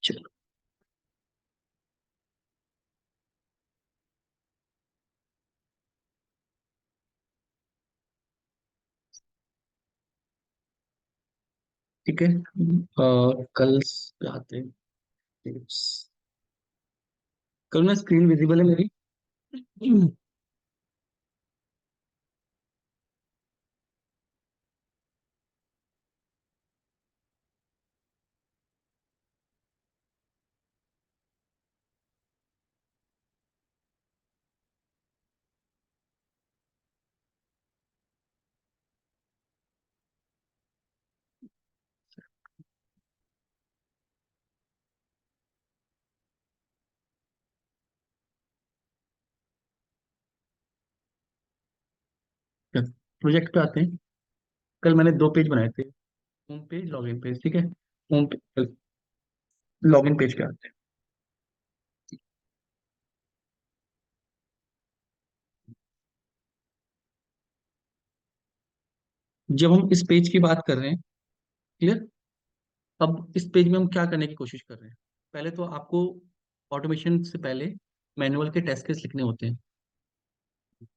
चलो। ठीक है, कल आते हैं tips। कल ना स्क्रीन विजिबल है मेरी? प्रोजेक्ट पे आते हैं। कल मैंने दो पेज बनाए थे, होम पेज लॉगिन पेज। ठीक है, होम लॉगिन पेज पे आते हैं। जब हम इस पेज की बात कर रहे हैं, क्लियर। अब इस पेज में हम क्या करने की कोशिश कर रहे हैं? पहले तो आपको ऑटोमेशन से पहले मैनुअल के टेस्ट केस लिखने होते हैं,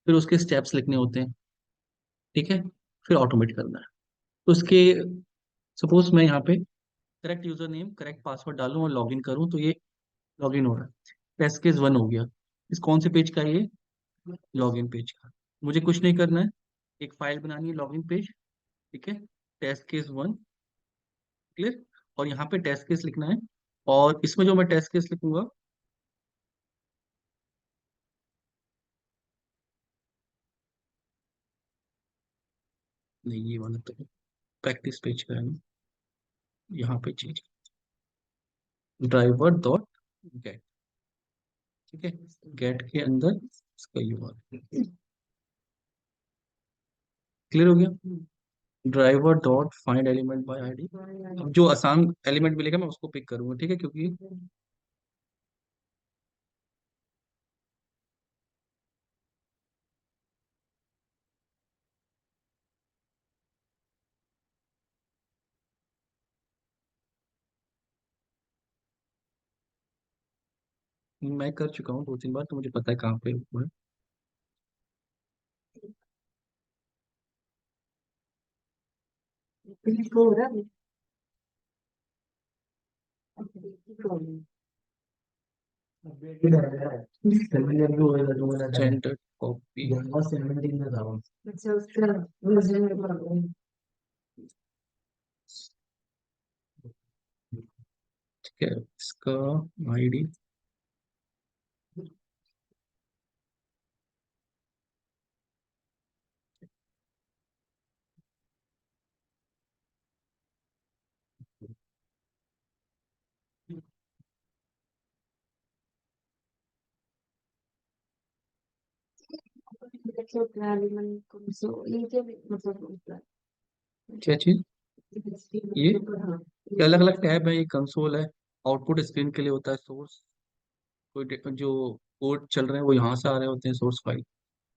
फिर उसके स्टेप्स लिखने होते हैं। ठीक है, फिर ऑटोमेट करना है। तो उसके सपोज मैं यहाँ पे correct user name correct password डालूं और लॉगिन करूं, तो ये लॉगिन हो रहा है। टेस्ट केस वन हो गया। इस कौन से पेज का है ये? लॉगिन पेज का। मुझे कुछ नहीं करना है, एक फाइल बनानी है लॉगिन पेज। ठीक है, टेस्ट केस वन, क्लियर। और यहाँ पे टेस्ट केस लिखना है। और इसमें जो मैं टेस्ट केस लिखूंगा, नहीं ये वाला तो प्रैक्टिस पेज का है ना, यहाँ पे चीज ड्राइवर डॉट गेट। ठीक है, गेट के अंदर इसका यूआरएल क्लियर हो गया। Driver dot find element by ID. अब जो आसान एलिमेंट मिलेगा मैं उसको पिक करूंगा। ठीक है, क्योंकि मैं कर चुका हूँ दो तीन बार, तो मुझे पता है कहाँ पे वो है। Standard copy. ठीक है, इसका आईडी। क्या चीज? ये अलग अलग टैब है, ये कंसोल है। आउटपुट स्क्रीन के लिए होता है सोर्स। जो कोड चल रहे हैं वो यहाँ से आ रहे होते हैं, सोर्स फाइल।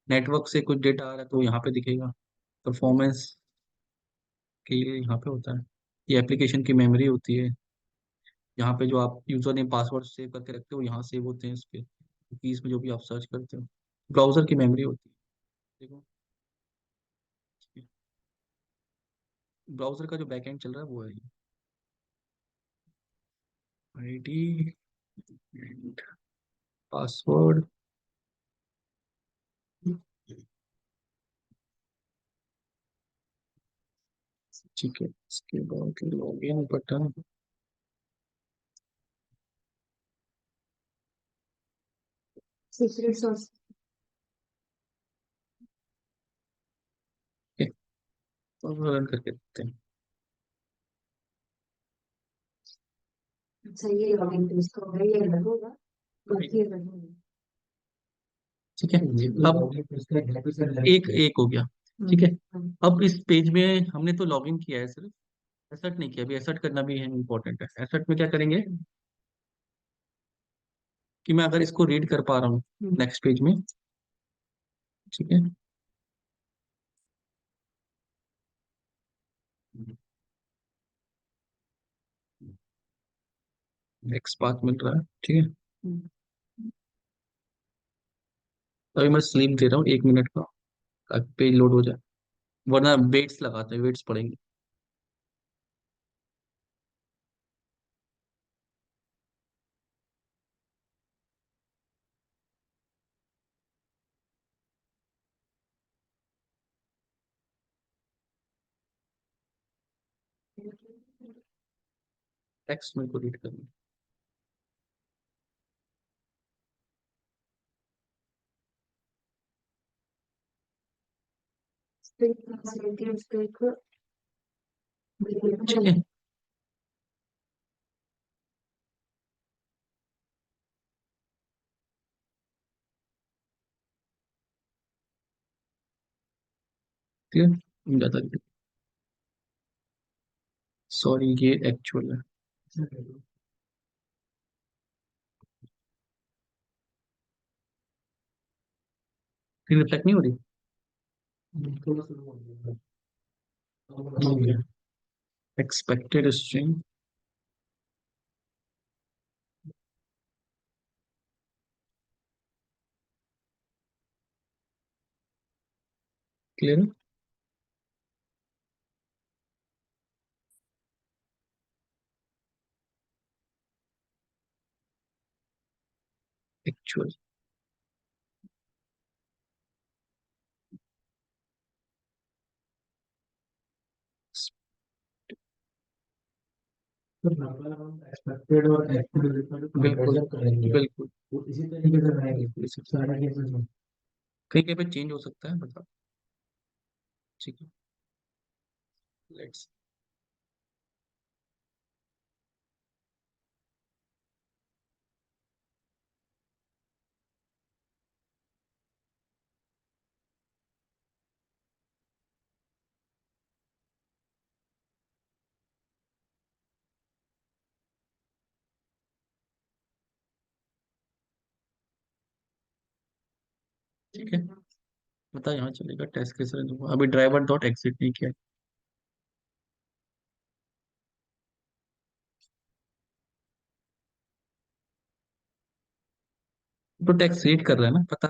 नेटवर्क से कुछ डेटा आ रहा है तो वो यहाँ पे दिखेगा। परफॉर्मेंस के लिए यहाँ पे होता है। ये एप्लीकेशन की मेमोरी होती है। यहाँ पे जो आप यूजर नेम पासवर्ड सेव करके रखते हो यहाँ सेव होते हैं इसके कुकीज में, जो भी आप सर्च करते हो। ब्राउजर की मेमोरी होती है, देखो। ब्राउजर का जो बैकएंड चल रहा है वो है ये। ID and password. ठीक है, इसके बाद लॉगिन बटन। ठीक है, तो रन करके देखते हैं। ठीक है, अब एक एक हो गया। ठीक है, अब इस पेज में हमने तो लॉगिन किया है सिर्फ, एसर्ट नहीं किया। अभी एसर्ट करना भी है, इम्पोर्टेंट है। एसर्ट में क्या करेंगे कि मैं अगर इसको रीड कर पा रहा हूँ नेक्स्ट पेज में। ठीक है, एक्स पाथ मिल रहा है, ठीक है। अभी मैं स्लीप दे रहा हूँ 1 मिनट का, ताकि पेज लोड हो जाए, वरना वेट्स लगाते हैं, वेट्स पड़ेंगे। टेक्स्ट मेरे को रीड करना है, ठीक है। क्लियर, ज्यादा सॉरी, ये एक्चुअल है। फिर रिफ्लेक्ट नहीं हो रही। हो गया। Expected string. क्लियर है। एक्चुअल। एक्सपेक्टेड और एक्चुअल बिल्कुल करेंगे, बिल्कुल। वो इसी तरीके से रहेंगे, इसी सारा केसेस में कहीं कहीं पे चेंज हो सकता है, बता। ठीक है, लेट्स। ठीक है, बता, यहाँ चलेगा टेस्ट केस रन हुआ, अभी ड्राइवर डॉट एग्जिट नहीं किया। तो टेक्स्ट रीड कर रहा है ना, पता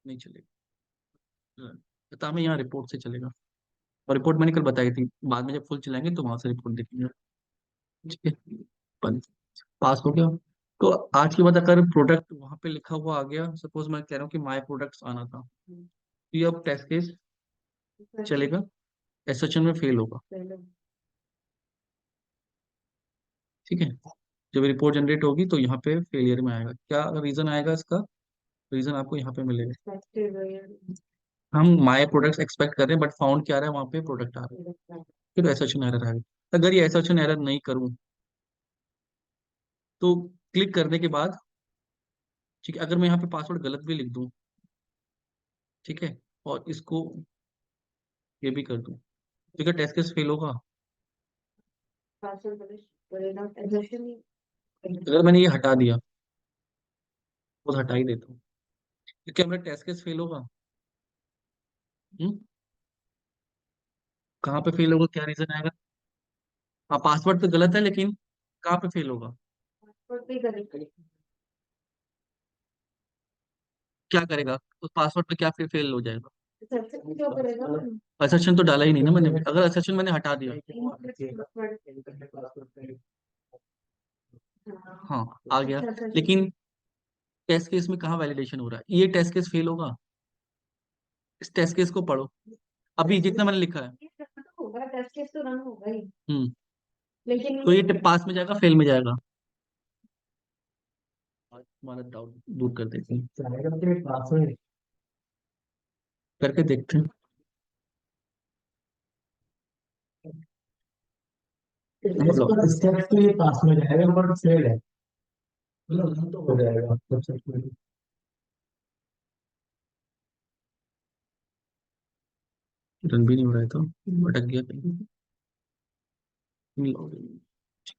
नहीं चलेगा। हाँ, पता हमें यहाँ रिपोर्ट से चलेगा, और रिपोर्ट मैंने कल बताई थी, बाद में जब फुल चलाएंगे तो वहां से रिपोर्ट देखेंगे। ठीक है, बन पास हो गया। तो आज की बात, अगर प्रोडक्ट वहां पे लिखा हुआ आ गया, सपोज मैं कह रहा हूँ कि माय प्रोडक्ट्स आना था, तो ये अब टेस्ट केस चलेगा, एसएचएन में फेल होगा। ठीक है, जब रिपोर्ट जनरेट होगी तो यहाँ पे फेलियर में आएगा, क्या रीजन आएगा इसका, रीजन आपको यहाँ पे मिलेगा। हम माय प्रोडक्ट्स एक्सपेक्ट कर रहे हैं, बट फाउंड क्या आ रहा है, वहाँ पे प्रोडक्ट आ रहा है, फिर एसएचएन एरर आएगा। अगर ये एसएचएन एरर नहीं करूँ, तो क्लिक करने के बाद, ठीक है, अगर मैं यहाँ पे पासवर्ड गलत भी लिख दूँ, ठीक है, और इसको ये भी कर दूँ, ठीक है, टेस्ट केस फेल होगा। अगर मैंने ये हटा दिया, वो हटा ही देता हूँ, तो क्या मेरा टेस्ट केस फेल होगा। हम्म, कहाँ पे फेल होगा, क्या रीजन आएगा। हाँ, पासवर्ड तो गलत है, लेकिन कहाँ पे फेल होगा। क्या करेगा, उस पासवर्ड पे क्या फिर फेल हो जाएगा। असर्शन तो डाला ही नहीं ना मैंने, अगर असर्शन मैंने हटा दिया। हाँ, आ गया, लेकिन टेस्ट केस में कहाँ वैलिडेशन हो रहा है, ये टेस्ट केस फेल होगा। इस टेस्ट केस को पढ़ो, अभी जितना मैंने लिखा है। हम्म, तो ये पास में जाएगा, फेल में जाएगा। आज तुम्हारा डाउट दूर कर देते हैं, करके देखते हैं। मतलब स्टेप तो ये पास में जाएगा, बट फेल है, मतलब रन तो हो जाएगा सक्सेसफुली। रन भी नहीं हो रहा है तो अटक गया कहीं। login,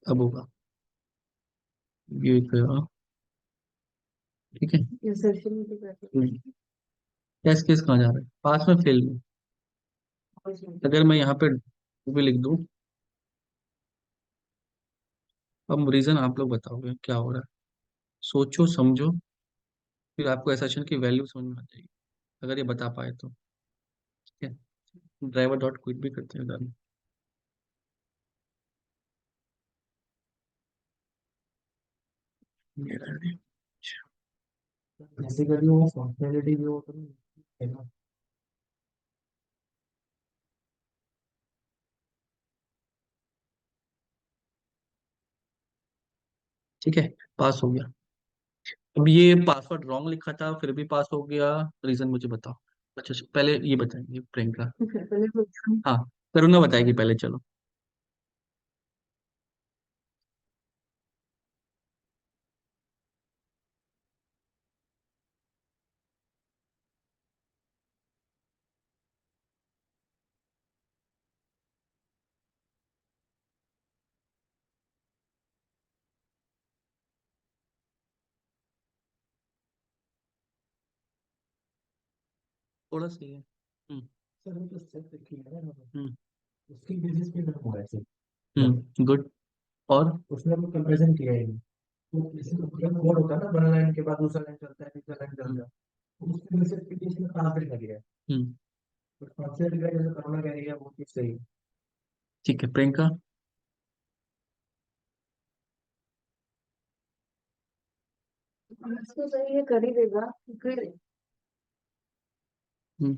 अब होगा, ये गया। ठीक है, टेस्ट केस कहाँ जा रहा है, पास में फेल में। अगर मैं यहाँ पे भी लिख दूँ, अब रीजन आप लोग बताओगे क्या हो रहा है। सोचो समझो, फिर आपको एसेशन की वैल्यू समझ में आ जाएगी, अगर ये बता पाए तो। ठीक है, ड्राइवर डॉट क्विट भी करते हैं गाड़ी। मेरा नहीं। जैसे कभी वो फंक्शनैलिटी भी हो तो नहीं है ना। ठीक है, पास हो गया। अब ये पासवर्ड रॉन्ग लिखा था फिर भी पास हो गया, रीजन मुझे बताओ। अच्छा अच्छा, पहले ये बताएंगे प्रियंका। पहले तो हाँ, करुणा बताएगी पहले, चलो। थोड़ा सही है। सर वो तो सेट किया है ना, हम्म उसकी बेसिस पे मैं हुआ ऐसे। गुड। और उसने वो कंपैरिजन किया ही नहीं। तो जैसे तो जब कोड होता है ना, वन लाइन के बाद दूसरा लाइन चलता है, तीसरा लाइन हम्म चलता है, तो उसके बेसिस पे इसमें कहाँ पे लग गया है। हम्म, तो कॉन्सेप्ट का जैसे करुणा कह रही है वो चीज सही है। ठीक है प्रियंका। इसको सही है, कर ही देगा क्योंकि हम्म,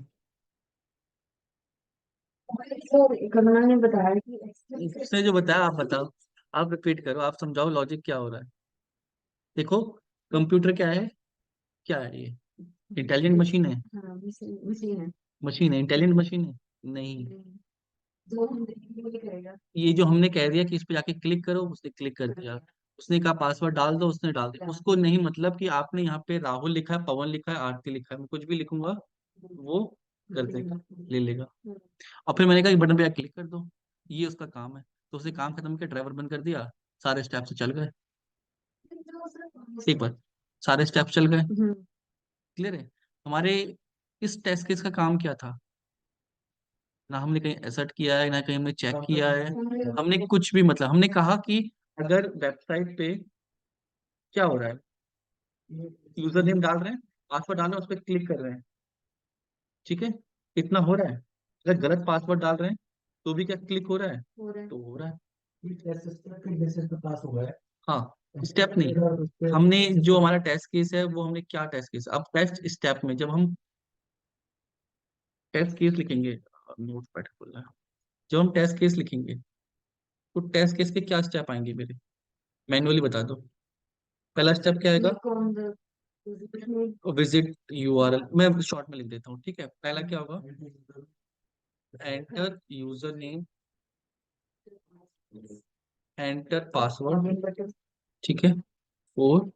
तो करुणा ने बताया कि उसने जो बताया आप बताओ, आप रिपीट करो, आप समझाओ लॉजिक क्या हो रहा है। देखो, कंप्यूटर क्या है, क्या है ये, इंटेलिजेंट मशीन है। हाँ मशीन है। मशीन है, इंटेलिजेंट मशीन है। नहीं। जो हम देखेंगे वही करेगा। ये जो हमने कह दिया कि इस पे जाके क्लिक करो, उसने क्लिक कर दिया। उसने कहा पासवर्ड डाल दो, उसने डाल दिया। उसको नहीं मतलब कि आपने यहाँ पे राहुल लिखा है, पवन लिखा है, आरती लिखा है, मैं कुछ भी लिखूंगा वो कर देगा, ले लेगा। और फिर मैंने कहा कि बटन पे क्लिक कर दो, ये उसका काम है। तो उसने काम खत्म किया, ड्राइवर बंद कर दिया, सारे स्टेप से चल गए। एक बार सारे स्टेप चल गए। क्लियर है। हमारे इस टेस्ट केस का काम क्या था, ना हमने कहीं एसर्ट किया है ना कहीं हमने चेक किया है, हमने कुछ भी, मतलब हमने कहा कि अगर वेबसाइट पे क्या हो रहा है, यूजर नेम डाल रहे हैं, पासवर्ड डाल रहे हैं, उस पर क्लिक कर रहे हैं, ठीक है, इतना हो रहा है। अगर गलत पासवर्ड डाल रहे हैं तो भी क्या क्लिक हो रहा है, तो हो रहा है। ये टेस्ट सिस्टम के बेसिस पे पास हुआ है। हाँ, स्टेप नहीं। उस पे हमने जो हमारा टेस्ट केस है वो हमने क्या टेस्ट केस, अब टेस्ट स्टेप में जब हम टेस्ट केस लिखेंगे, नोट पैड खोलना है, जब हम टेस्ट केस लिखेंगे तो टेस्ट केस के क्या स्टेप आएंगे मेरे, मैन्युअली बता दो। पहला स्टेप क्या आएगा, विजिट यूआरएल, मैं शॉर्ट में लिख देता हूँ, ठीक है। पहला क्या होगा, enter user name, enter password, ठीक है, और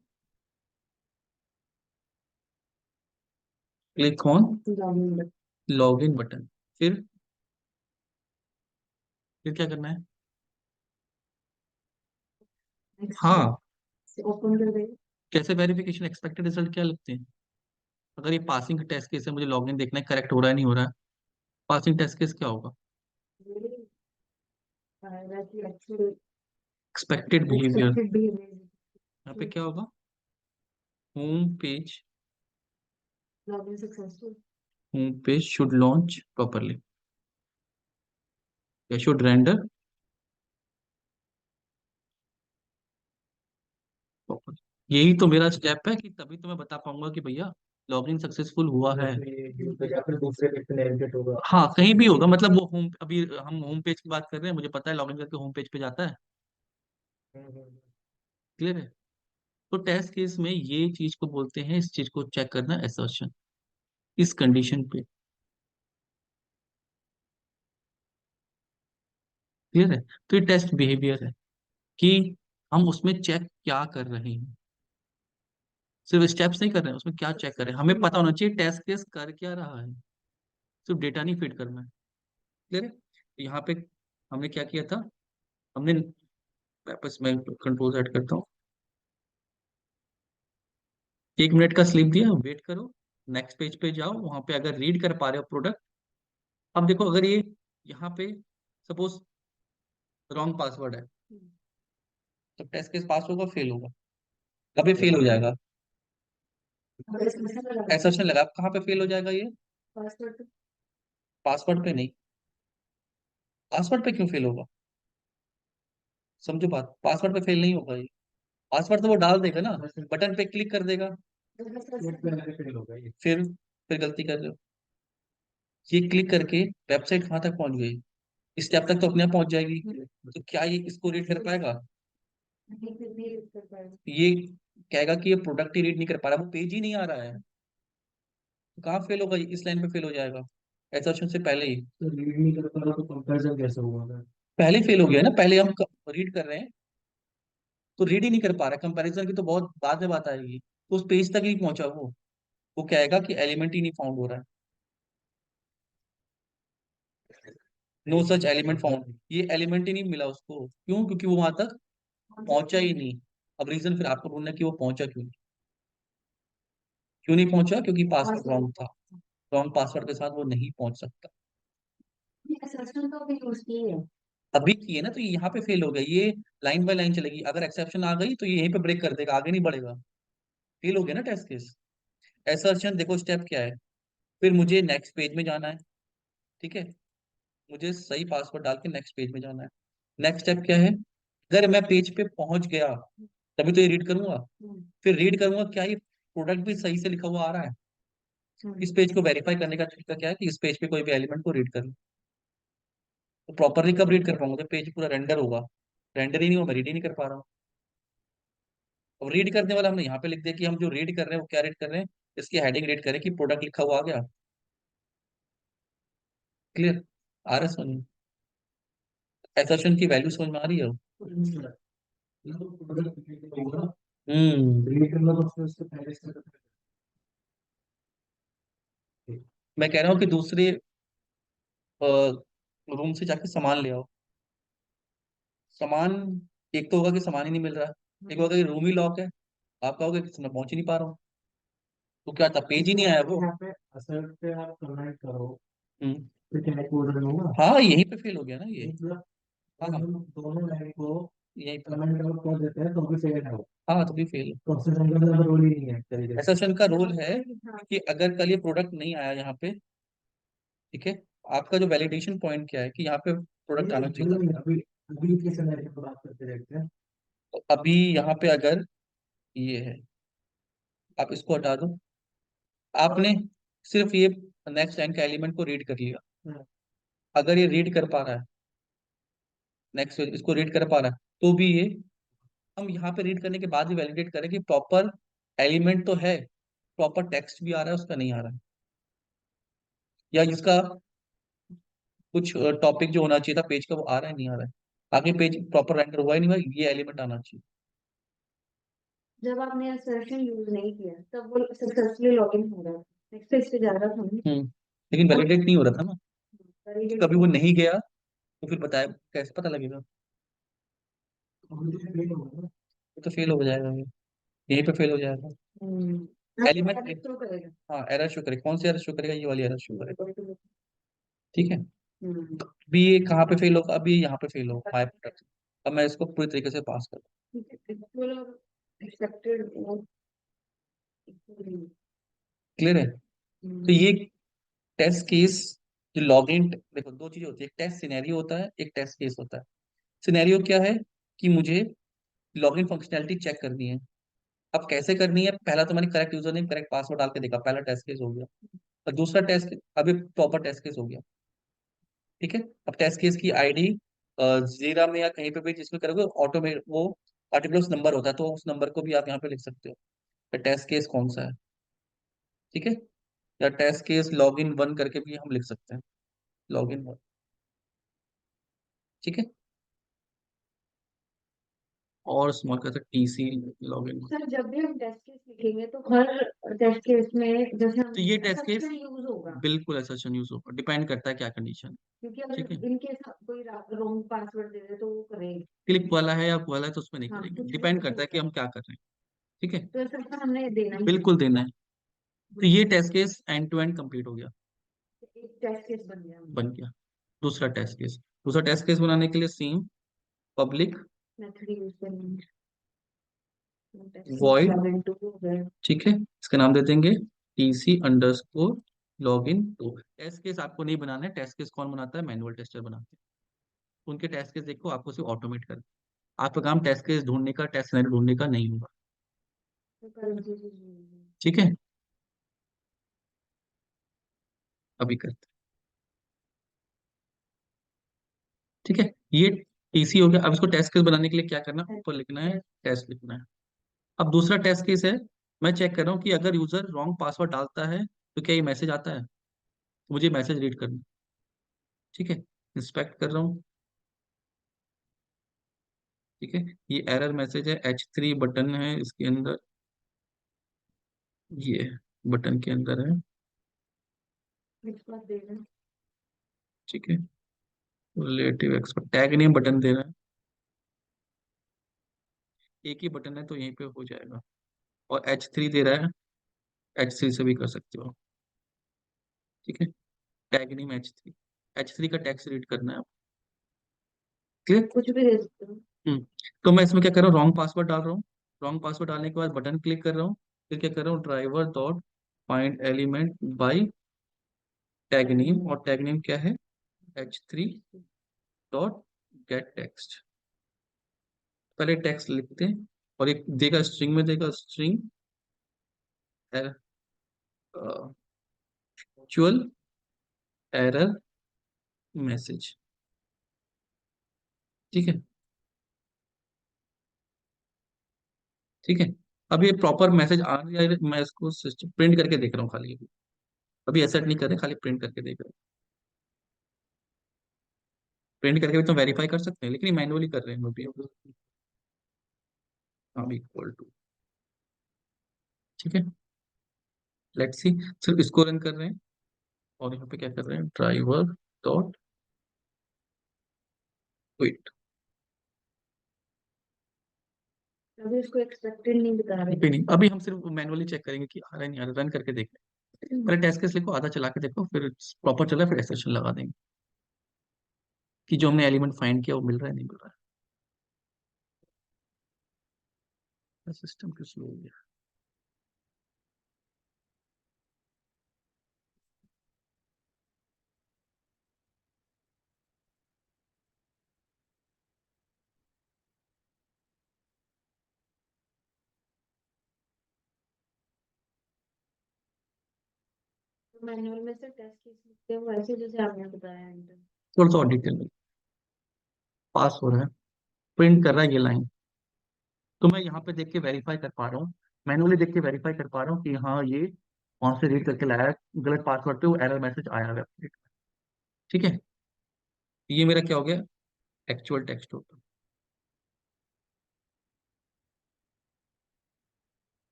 क्लिक ऑन लॉगिन बटन। फिर क्या करना है, हाँ, ओपन कर दे। कैसे वेरिफिकेशन, एक्सपेक्टेड रिजल्ट क्या लगते हैं। अगर ये पासिंग टेस्ट केस है, मुझे लॉगिन देखना है करेक्ट हो रहा है नहीं हो रहा है, पासिंग टेस्ट केस क्या होगा, एक्सपेक्टेड बिहेवियर। यहाँ पे क्या होगा, home page, login successful. Home page should launch properly, या शुड रेंडर प्रॉपर। यही तो मेरा स्टेप है कि तभी तो मैं बता पाऊंगा कि भैया लॉगिन सक्सेसफुल हुआ है। या फिर दूसरे पे से नेविगेट होगा। हाँ, कहीं भी होगा, मतलब वो होम, अभी हम होम पेज की बात कर रहे हैं, मुझे पता है लॉगिन करके होम पेज पे जाता है। क्लियर है। तो टेस्ट केस में ये चीज को बोलते हैं, इस चीज को चेक करना, असर्शन, इस कंडीशन पे। क्लियर है। तो ये टेस्ट बिहेवियर है कि हम उसमें चेक क्या कर रहे हैं, सिर्फ स्टेप्स नहीं कर रहे हैं, उसमें क्या चेक कर रहे हैं, हमें पता होना चाहिए टेस्ट केस कर क्या रहा है, सिर्फ डेटा नहीं फीड करना है। क्लियर है। तो यहाँ पे हमने क्या किया था, हमने वापस मैं कंट्रोल सेट करता हूँ, 1 मिनट का स्लीप दिया, वेट करो, नेक्स्ट पेज पे जाओ, वहां पे अगर रीड कर पा रहे हो प्रोडक्ट। अब देखो, अगर ये यहाँ पे सपोज रॉन्ग पासवर्ड है, तो टेस्ट केस पास होगा फेल होगा, कभी फेल हो जाएगा। एक्सेप्शन लगा, कहाँ पे फेल हो जाएगा ये? पासवर्ड पे नहीं। पासवर्ड पे क्यों फेल होगा? समझो बात, पासवर्ड पे फेल नहीं होगा ये। पासवर्ड तो वो डाल देगा ना, बटन पे क्लिक कर देगा। फेल होगा ये। फिर गलती कर रहे हो। ये क्लिक करके वेबसाइट कहाँ तक पहुंच गई, इस स्टेप तक तो अपने आप पहुंच जाएगी। तो क्या ये इसको रीड कर पाएगा? ये कहेगा कि ये प्रोडक्ट ही रीड नहीं कर पा रहा, वो पेज ही नहीं आ रहा है। तो कहाँ फेल होगा ये? इस लाइन पे फेल हो जाएगा, एसर्शन से पहले ही। तो रीड नहीं कर पा रहा तो कंपैरिजन कैसे होगा? पहले फेल हो गया ना, पहले हम रीड कर रहे हैं तो रीड ही नहीं कर पा रहा, कंपैरिजन की तो बहुत बाद में बात आएगी। तो उस पेज तक ही नहीं पहुंचा वो कहेगा कि एलिमेंट ही नहीं फाउंड हो रहा है, नो सच एलिमेंट फाउंड, ये एलिमेंट ही नहीं मिला उसको। क्यों? क्योंकि वो वहां तक पहुंचा ही नहीं। अब रीजन फिर आपको ढूंढना है कि वो पहुंचा क्यों नहीं। क्यों नहीं पहुंचा? क्योंकि पासवर्ड रॉन्ग था। रॉन्ग पासवर्ड के साथ वो नहीं पहुंच सकता। अभी की है ना, तो ये यहाँ पे फेल हो गया ये। लाइन बाय लाइन चलेगी, अगर एक्सेप्शन आ गई तो ये यहीं पे ब्रेक कर देगा, आगे नहीं बढ़ेगा। फेल हो गया ना टेस्ट केस। असर्शन देखो स्टेप क्या है। फिर मुझे नेक्स्ट पेज में जाना है, ठीक है। मुझे सही पासवर्ड डाल के नेक्स्ट पेज में जाना है। नेक्स्ट स्टेप क्या है? अगर मैं पेज पे पहुंच गया तभी तो ये रीड करूंगा। फिर रीड करूंगा, क्या ये प्रोडक्ट भी सही से लिखा हुआ आ रहा है? इस पेज को वेरीफाई करने का तरीका क्या है कि इस पेज पे कोई भी एलिमेंट को रीड कर लूं। तो प्रॉपरली कब रीड कर पाऊंगा? जब पेज पूरा रेंडर होगा। रेंडर ही नहीं हो, मैं रीड ही नहीं कर पा रहा हूँ। अब रीड करने वाला हमने यहाँ पे लिख दिया कि हम जो रीड कर रहे हैं वो क्या रीड कर रहे हैं, इसकी हेडिंग रीड करें कि प्रोडक्ट लिखा हुआ आ गया। क्लियर? आ रहा है समझ में? एसर्शन की वैल्यू समझ में आ रही है? हम्म। रीड करना तो उससे पहले से मैं कह रहा हूँ कि दूसरे रूम से जाके सामान ले आओ। सामान, एक तो होगा कि सामान ही नहीं मिल रहा, एक होगा कि रूम ही लॉक है। आप कहोगे कि मैं पहुंच ही नहीं पा रहा हूँ। तो क्या था, पेज ही नहीं आया वो। यहाँ पे असर पे आप कमेंट करो हम्म। तो क्या कोड रन होगा? हाँ यहीं पे फेल हो गया ना ये। मतलब हाँ अगर हाँ, हम दोनों लाइन को यहीं पे। कमेंट आउट कर देते हैं तो भी फेल है वो। हाँ तो भी फेल। प्रोसेस अंदर का रोल ही नहीं है एक तरीके से। एसर्शन का रोल है कि अगर कल ये प्रोडक्ट नहीं आया यहाँ पे, ठीक है, आपका जो वैलिडेशन पॉइंट क्या है कि यहाँ पे प्रोडक्ट आना चाहिए था। अभी अभी के सिनेरियो पे बात करते देखते हैं। तो अभी यहाँ पे अगर ये है, आप इसको हटा दो। आपने सिर्फ ये नेक्स्ट लाइन का एलिमेंट को रीड कर लिया। हाँ, अगर ये रीड कर पा रहा है, नेक्स्ट इसको रीड कर पा रहा है, तो भी ये, हम यहाँ पे रीड करने के बाद भी वैलिडेट करें कि प्रॉपर एलिमेंट तो है, प्रॉपर टेक्स्ट भी आ रहा है, उसका नहीं आ रहा है, या जिसका कुछ टॉपिक जो होना चाहिए था पेज का वो आ रहा है नहीं आ रहा है, आगे पेज प्रॉपर रेंडर हुआ ही नहीं हुआ, ये एलिमेंट आना चाहिए। जब आपने assertion यूज नहीं किया तब वो सक्सेसफुली लॉगिन हो रहा था, नेक्स्ट पेज पे जा रहा था ना। लेकिन वैलिडेट नहीं हो रहा था ना, वैलिडेट कभी वो नहीं गया तो फिर बताया कैसे पता लगेगा? ये तो फेल हो जाएगा ये, यहीं पे फेल हो जाएगा। एलिमेंट, शो करेगा। हाँ एरर शो करेगा, कौन सी एरर शो करेगा? ये वाली एरर शो करेगा, ठीक है। हम्म। अभी ये कहाँ पे फेल होगा? अभी ये यहाँ पे फेल होगा, माय प्रोडक्ट। अब मैं इसको पूरी तरीके से पास कर। एक्सेप्टेड। क्लियर है? तो ये टेस्ट केस, जो लॉगिन, देखो दो चीजें होती है, एक टेस्ट सिनेरियो होता है, एक टेस्ट केस होता है। सिनेरियो क्या है कि मुझे लॉगिन फंक्शनैलिटी चेक करनी है। अब कैसे करनी है? पहला तो मैंने correct user name correct password डाल के देखा, पहला टेस्ट केस हो गया। और दूसरा टेस्ट, अभी प्रॉपर टेस्ट केस हो गया, ठीक है। अब टेस्ट केस की आईडी जीरा में या कहीं पे भी जिसमें करोगे ऑटोमेट वो पर्टिकुलर नंबर होता है, तो उस नंबर को भी आप यहाँ पे लिख सकते हो। तो टेस्ट केस कौन सा है, ठीक है। या टेस्ट केस लॉगिन वन करके भी हम लिख सकते हैं, लॉगिन वन, ठीक है। और स्मॉल का टीसी लॉगिन। सर जब भी हम टेस्ट केस लिखेंगे तो हर टेस्ट केस में जैसे हम तो ये टेस्ट केस यूज होगा, बिल्कुल assertion यूज होगा, डिपेंड करता है क्या कंडीशन, क्योंकि ठीक है। अगर इनकेस कोई रॉन्ग पासवर्ड दे दे तो वो करेंगे। क्लिक वाला है या वाला है तो उसमें नहीं हाँ करेंगे, कुछ भी डिपेंड हो करता है सकता कि है, हम क्या कर रहे हैं, ठीक है। तो ऐसा हमने देना ही बिल्कुल देना है। तो ये test case end to end complete हो गया, है। एक टेस्ट केस बन गया बन गया। दूसरा टेस्ट केस बनाने के लिए सेम पब्लिक मेथड यूज करेंगे। Void, login to web. ठीक है, इसका नाम दे देंगे TC underscore login two. Test case आपको नहीं बनाना है, टेस्ट केस कौन बनाता है? मैनुअल टेस्टर बनाते हैं। उनके टेस्ट केस देखो, आपको सिर्फ ऑटोमेट कर, आपका काम टेस्ट केस ढूंढने का, टेस्ट सिनेरियो ढूंढने का नहीं होगा। तो कल से यूज ठीक है, अभी करते हैं। ठीक है, ये टीसी हो गया। अब इसको टेस्ट केस बनाने के लिए क्या करना है? ऊपर लिखना है टेस्ट लिखना है। अब दूसरा टेस्ट केस है, मैं चेक कर रहा हूँ कि अगर यूजर रॉन्ग पासवर्ड डालता है तो क्या ये मैसेज आता है? मुझे मैसेज रीड करना है। ठीक है, इंस्पेक्ट कर रहा हूँ। ठीक है, ये एरर मैसेज है, H3 बटन है इसके अंदर, ये बटन के अंदर है। बात देना। ठीक है, relative expert tag name button दे रहा है, एक ही बटन है तो यहीं पे हो जाएगा। और H3 दे रहा है, H3 से भी कर सकते हो। ठीक है, टैग नेम H3 का टैक्स रीड करना है। क्लियर? कुछ भी दे सकते हो। हम्म। तो मैं इसमें क्या कर रहा हूँ? रॉन्ग पासवर्ड डाल रहा हूँ। रॉन्ग पासवर्ड डालने के बाद बटन क्लिक कर रहा हूँ। फिर क्या कर रहा हूँ? Driver dot find element by tag name, और टैग नेम क्या है? H3 dot gate text. पहले टेक्स्ट लिखते हैं और एक देगा स्ट्रिंग में, देगा स्ट्रिंग एक्चुअल एरर मैसेज। ठीक है, ठीक है। अब ये प्रॉपर मैसेज आ रहा है, मैं इसको प्रिंट करके देख रहा हूँ खाली। अभी ऐसा नहीं कर रहे, खाली प्रिंट करके देख रहे हैं। प्रिंट करके भी तो वेरीफाई कर सकते हैं, लेकिन मैनुअली कर रहे हैं हम भी। हम इक्वल टू, ठीक है, लेट्स सी। सिर्फ इसको रन कर रहे हैं और यहाँ पे क्या कर रहे हैं? Driver dot quit. अभी उसको एक्सपेक्टेड नहीं बता रहे। पे नहीं, अभी हम सिर्फ मैनुअली चेक करेंगे कि आ रहा है नहीं आ रहा, रन करके देख रहे हैं। पहले टेस्ट केस लिखो, आधा चला के देखो, फिर प्रॉपर चला फिर एक्सेप्शन लगा देंगे कि जो हमने एलिमेंट फाइंड किया वो मिल रहा है नहीं मिल रहा है। सिस्टम क्यों स्लो हो गया? मैनुअल में से टेस्ट केस लिखते हो वैसे जैसे आपने बताया एंटर। थोड़ा सा और डिटेल में पास हो रहा है, प्रिंट कर रहा है ये लाइन, तो मैं यहाँ पे देख के वेरीफाई कर पा रहा हूँ, मैनुअली देख के वेरीफाई कर पा रहा हूँ कि हाँ ये वहां से रीड करके लाया है, गलत पासवर्ड पे वो एरर मैसेज आया है वेबसाइट में। ठीक है, ये मेरा क्या हो गया? एक्चुअल टेक्स्ट होगा,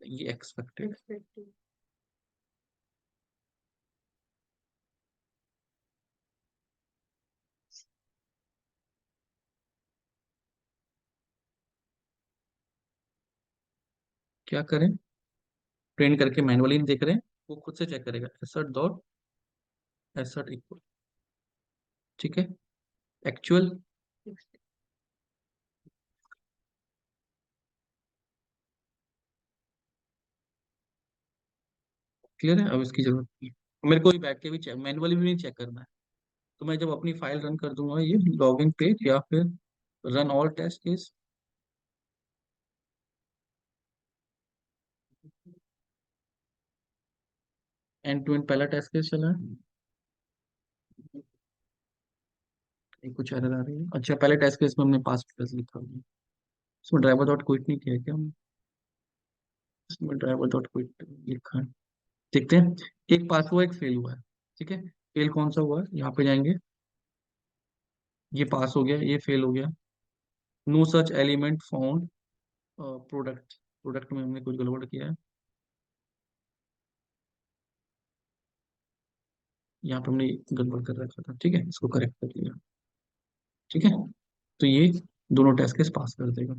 ये एक्सपेक्टेड। एक्सपेक्टेड। क्या करें? प्रिंट करके मैनुअली नहीं देख रहे हैं, वो खुद से चेक करेगा, एसर्ट डॉट एसर्ट इक्वल, ठीक है, एक्चुअल। क्लियर है? अब इसकी जरूरत नहीं है, मेरे को भी बैठ के भी चेक, मैनुअली भी नहीं चेक करना है। तो मैं जब अपनी फाइल रन कर दूंगा, ये लॉगिन पेज या फिर run all test case, end to end पहला टेस्ट केस चला है, ये कुछ एरर आ रही है। अच्छा, पहले टेस्ट केस में हमने पास लिखा हुआ है, इसमें ड्राइवर डॉट क्विट नहीं किया है क्या हमने? इसमें ड्राइवर डॉट क्विट लिखा है, देखते हैं। एक पास हुआ, एक फेल हुआ है। ठीक है, फेल कौन सा हुआ है? यहाँ पे जाएंगे, ये पास हो गया, ये फेल हो गया। No such element found product, product में हमने कुछ गड़बड़ किया है, यहाँ पे हमने गड़बड़ कर रखा था। ठीक है, इसको करेक्ट कर लिया। ठीक है, तो ये दोनों टेस्ट केस पास कर देगा।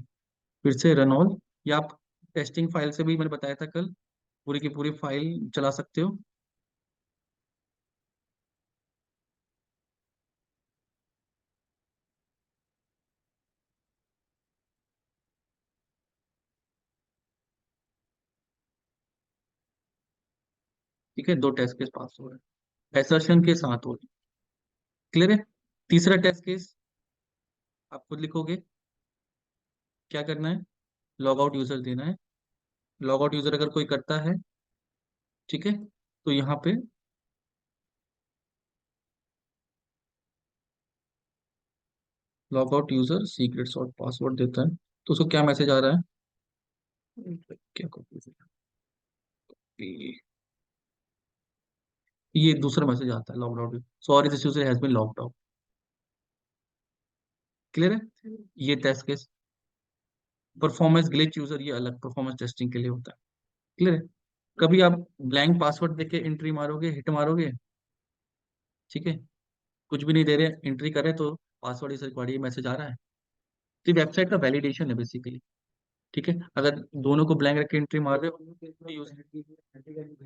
फिर से रन ऑल, या आप टेस्टिंग फाइल से भी मैंने बताया था कल, पूरी की पूरी फाइल चला सकते हो। ठीक है, 2 टेस्ट केस पास हो रहे हैं, एसर्शन के साथ हो रहे हैं। क्लियर है? तीसरा टेस्ट केस आप खुद लिखोगे, क्या करना है, लॉग आउट यूजर देना है। लॉग आउट यूजर अगर कोई करता है, ठीक है, तो यहाँ पे लॉग आउट यूजर सीक्रेट्स और पासवर्ड देता है, तो उसको क्या मैसेज आ रहा है, क्या ये दूसरा मैसेज आता है, logged out, sorry this user has been logged out. Clear है? ये test case. Performance glitch user, ये अलग परफॉर्मेंस टेस्टिंग के लिए होता है। क्लियर है? कभी आप ब्लैंक पासवर्ड देके एंट्री मारोगे, हिट मारोगे, ठीक है, कुछ भी नहीं दे रहे, एंट्री कर रहे, तो पासवर्ड इज रिक्वायर्ड, ये मैसेज आ रहा है। तो वेबसाइट का वैलिडेशन है बेसिकली। ठीक है, अगर दोनों को ब्लैंक रख के एंट्री मार रहे हो, यूज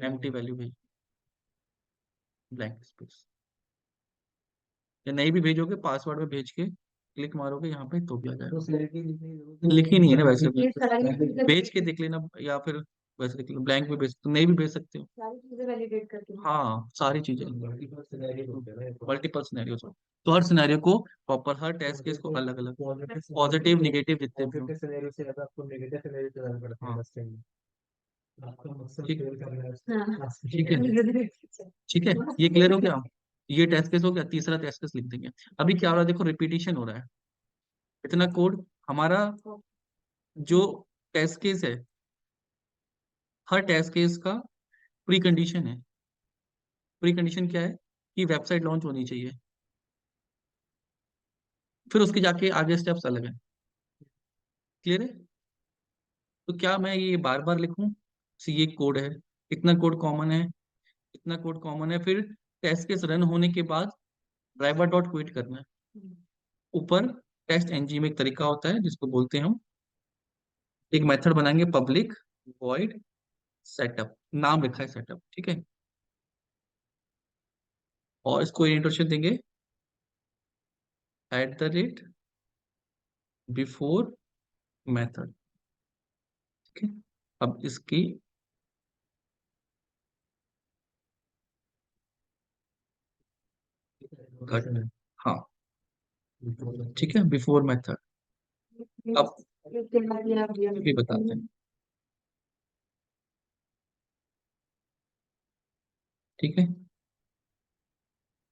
एम्प्टी वैल्यू भेज, ब्लैंक स्पेस, या नहीं भी भेजोगे पासवर्ड में भेज के क्लिक मारोगे यहाँ पे तो भी आ तो जाएगा। सैलरी लिखी नहीं है ना वैसे भी, ये सारी भेज के देख लेना, या फिर वैसे देख लो, ब्लैंक भी भेज, नहीं भी भेज सकते हो। सारी चीजें वैलिडेट करके हाँ, सारी चीजें, मल्टीपल सिनेरियो होते हैं ना, मल्टीपल सिनेरियो, तो हर सिनेरियो को प्रॉपर, हर टेस्ट केस को अलग अलग, पॉजिटिव निगेटिव जितने भी हो। पॉजिटिव सिनेरियो से ज्यादा आपको नेगेटिव सिनेरियो से ज्यादा पड़ता है हाँ, बस टाइम। आपका मकसद ठीक, फेल करना है, हाँ ठीक है, ठीक है, ये क्लियर हो गया। ये टेस्ट केस हो गया, तीसरा टेस्ट केस लिख देंगे। अभी क्या हो रहा है, देखो रिपीटिशन हो रहा है, इतना कोड हमारा, जो टेस्ट केस है, हर टेस्ट केस का प्री कंडीशन है। प्री कंडीशन क्या है, कि वेबसाइट लॉन्च होनी चाहिए, फिर उसके जाके आगे स्टेप्स अलग हैं। क्लियर है? तो क्या मैं ये बार बार लिखूं, ये कोड है, इतना कोड कॉमन है, इतना कोड कॉमन है, फिर टेस्ट केस रन होने के बाद ड्राइवर डॉट क्विट करना है। ऊपर टेस्ट एनजी में एक तरीका होता है जिसको बोलते हैं हम, एक मेथड बनाएंगे पब्लिक वॉइड सेटअप, नाम लिखा है सेटअप, ठीक है, और इसको इंट्रोडक्शन देंगे at the rate before method. ठीक है, अब इसकी घट, हाँ, ठीक है, बिफोर मेथड। अब भी बताते हैं, ठीक है,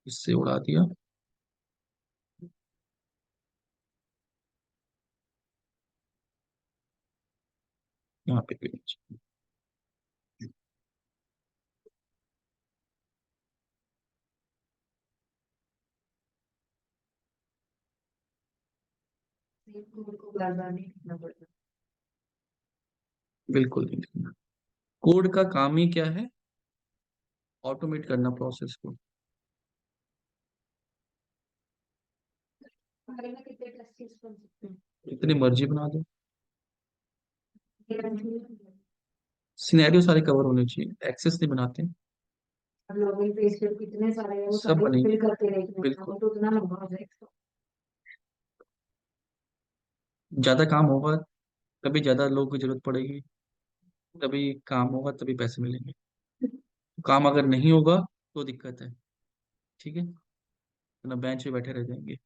इससे उड़ा दिया, यहाँ पे पेज, बिल्कुल नहीं लिखना। कोड का काम ही क्या है, ऑटोमेट करना प्रोसेस को। इतनी मर्जी बना दो, सिनेरियो सारे कवर होने चाहिए, एक्सेस नहीं बनाते, लॉगिन पेज पे कितने सारे हैं, वो सब सारे बनेंगे, फिल करके देखने बिल्कुल। हैं, तो उतना लंबा हो जाएगा। ज्यादा काम होगा तभी ज्यादा लोगों की जरूरत पड़ेगी, तभी काम होगा तभी पैसे मिलेंगे, काम अगर नहीं होगा तो दिक्कत है। ठीक है, ना बेंच पे बैठे रह जाएंगे।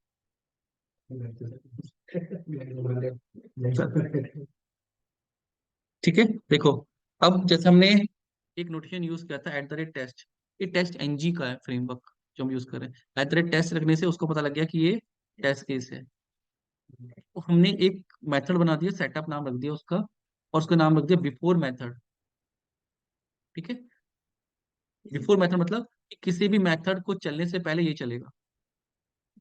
ठीक है, देखो, अब जैसे हमने एक नोटेशन यूज किया था एट द रेट टेस्ट, ये टेस्ट एनजी का है फ्रेमवर्क जो हम यूज कर रहे हैं। एट द रेट टेस्ट रखने से उसको पता लग गया कि ये टेस्ट केस है, तो हमने एक मेथड बना दिया, सेटअप नाम रख दिया उसका, और उसका नाम रख दिया बिफोर मेथड। ठीक है, बिफोर मेथड मतलब कि किसी भी मेथड को चलने से पहले ये चलेगा,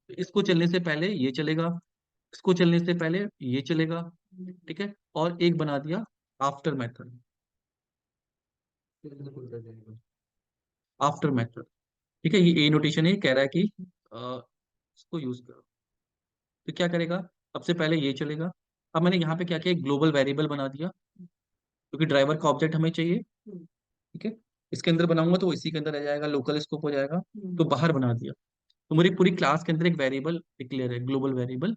इसको चलने से पहले ये चलेगा, इसको चलने से पहले ये चलेगा। ठीक है, और एक बना दिया आफ्टर मेथड, आफ्टर मेथड। ठीक है, ये ए नोटेशन है, कह रहा है कि इसको यूज करो, तो क्या करेगा, सबसे पहले ये चलेगा। अब मैंने यहाँ पे क्या किया, ग्लोबल वेरिएबल बना दिया, क्योंकि ड्राइवर का ऑब्जेक्ट हमें चाहिए। ठीक है, इसके अंदर बनाऊंगा तो इसी के अंदर रह जाएगा, लोकल स्कोप हो जाएगा, तो बाहर बना दिया, तो मेरी पूरी क्लास के अंदर एक वेरिएबल डिक्लेयर है, ग्लोबल वेरिएबल।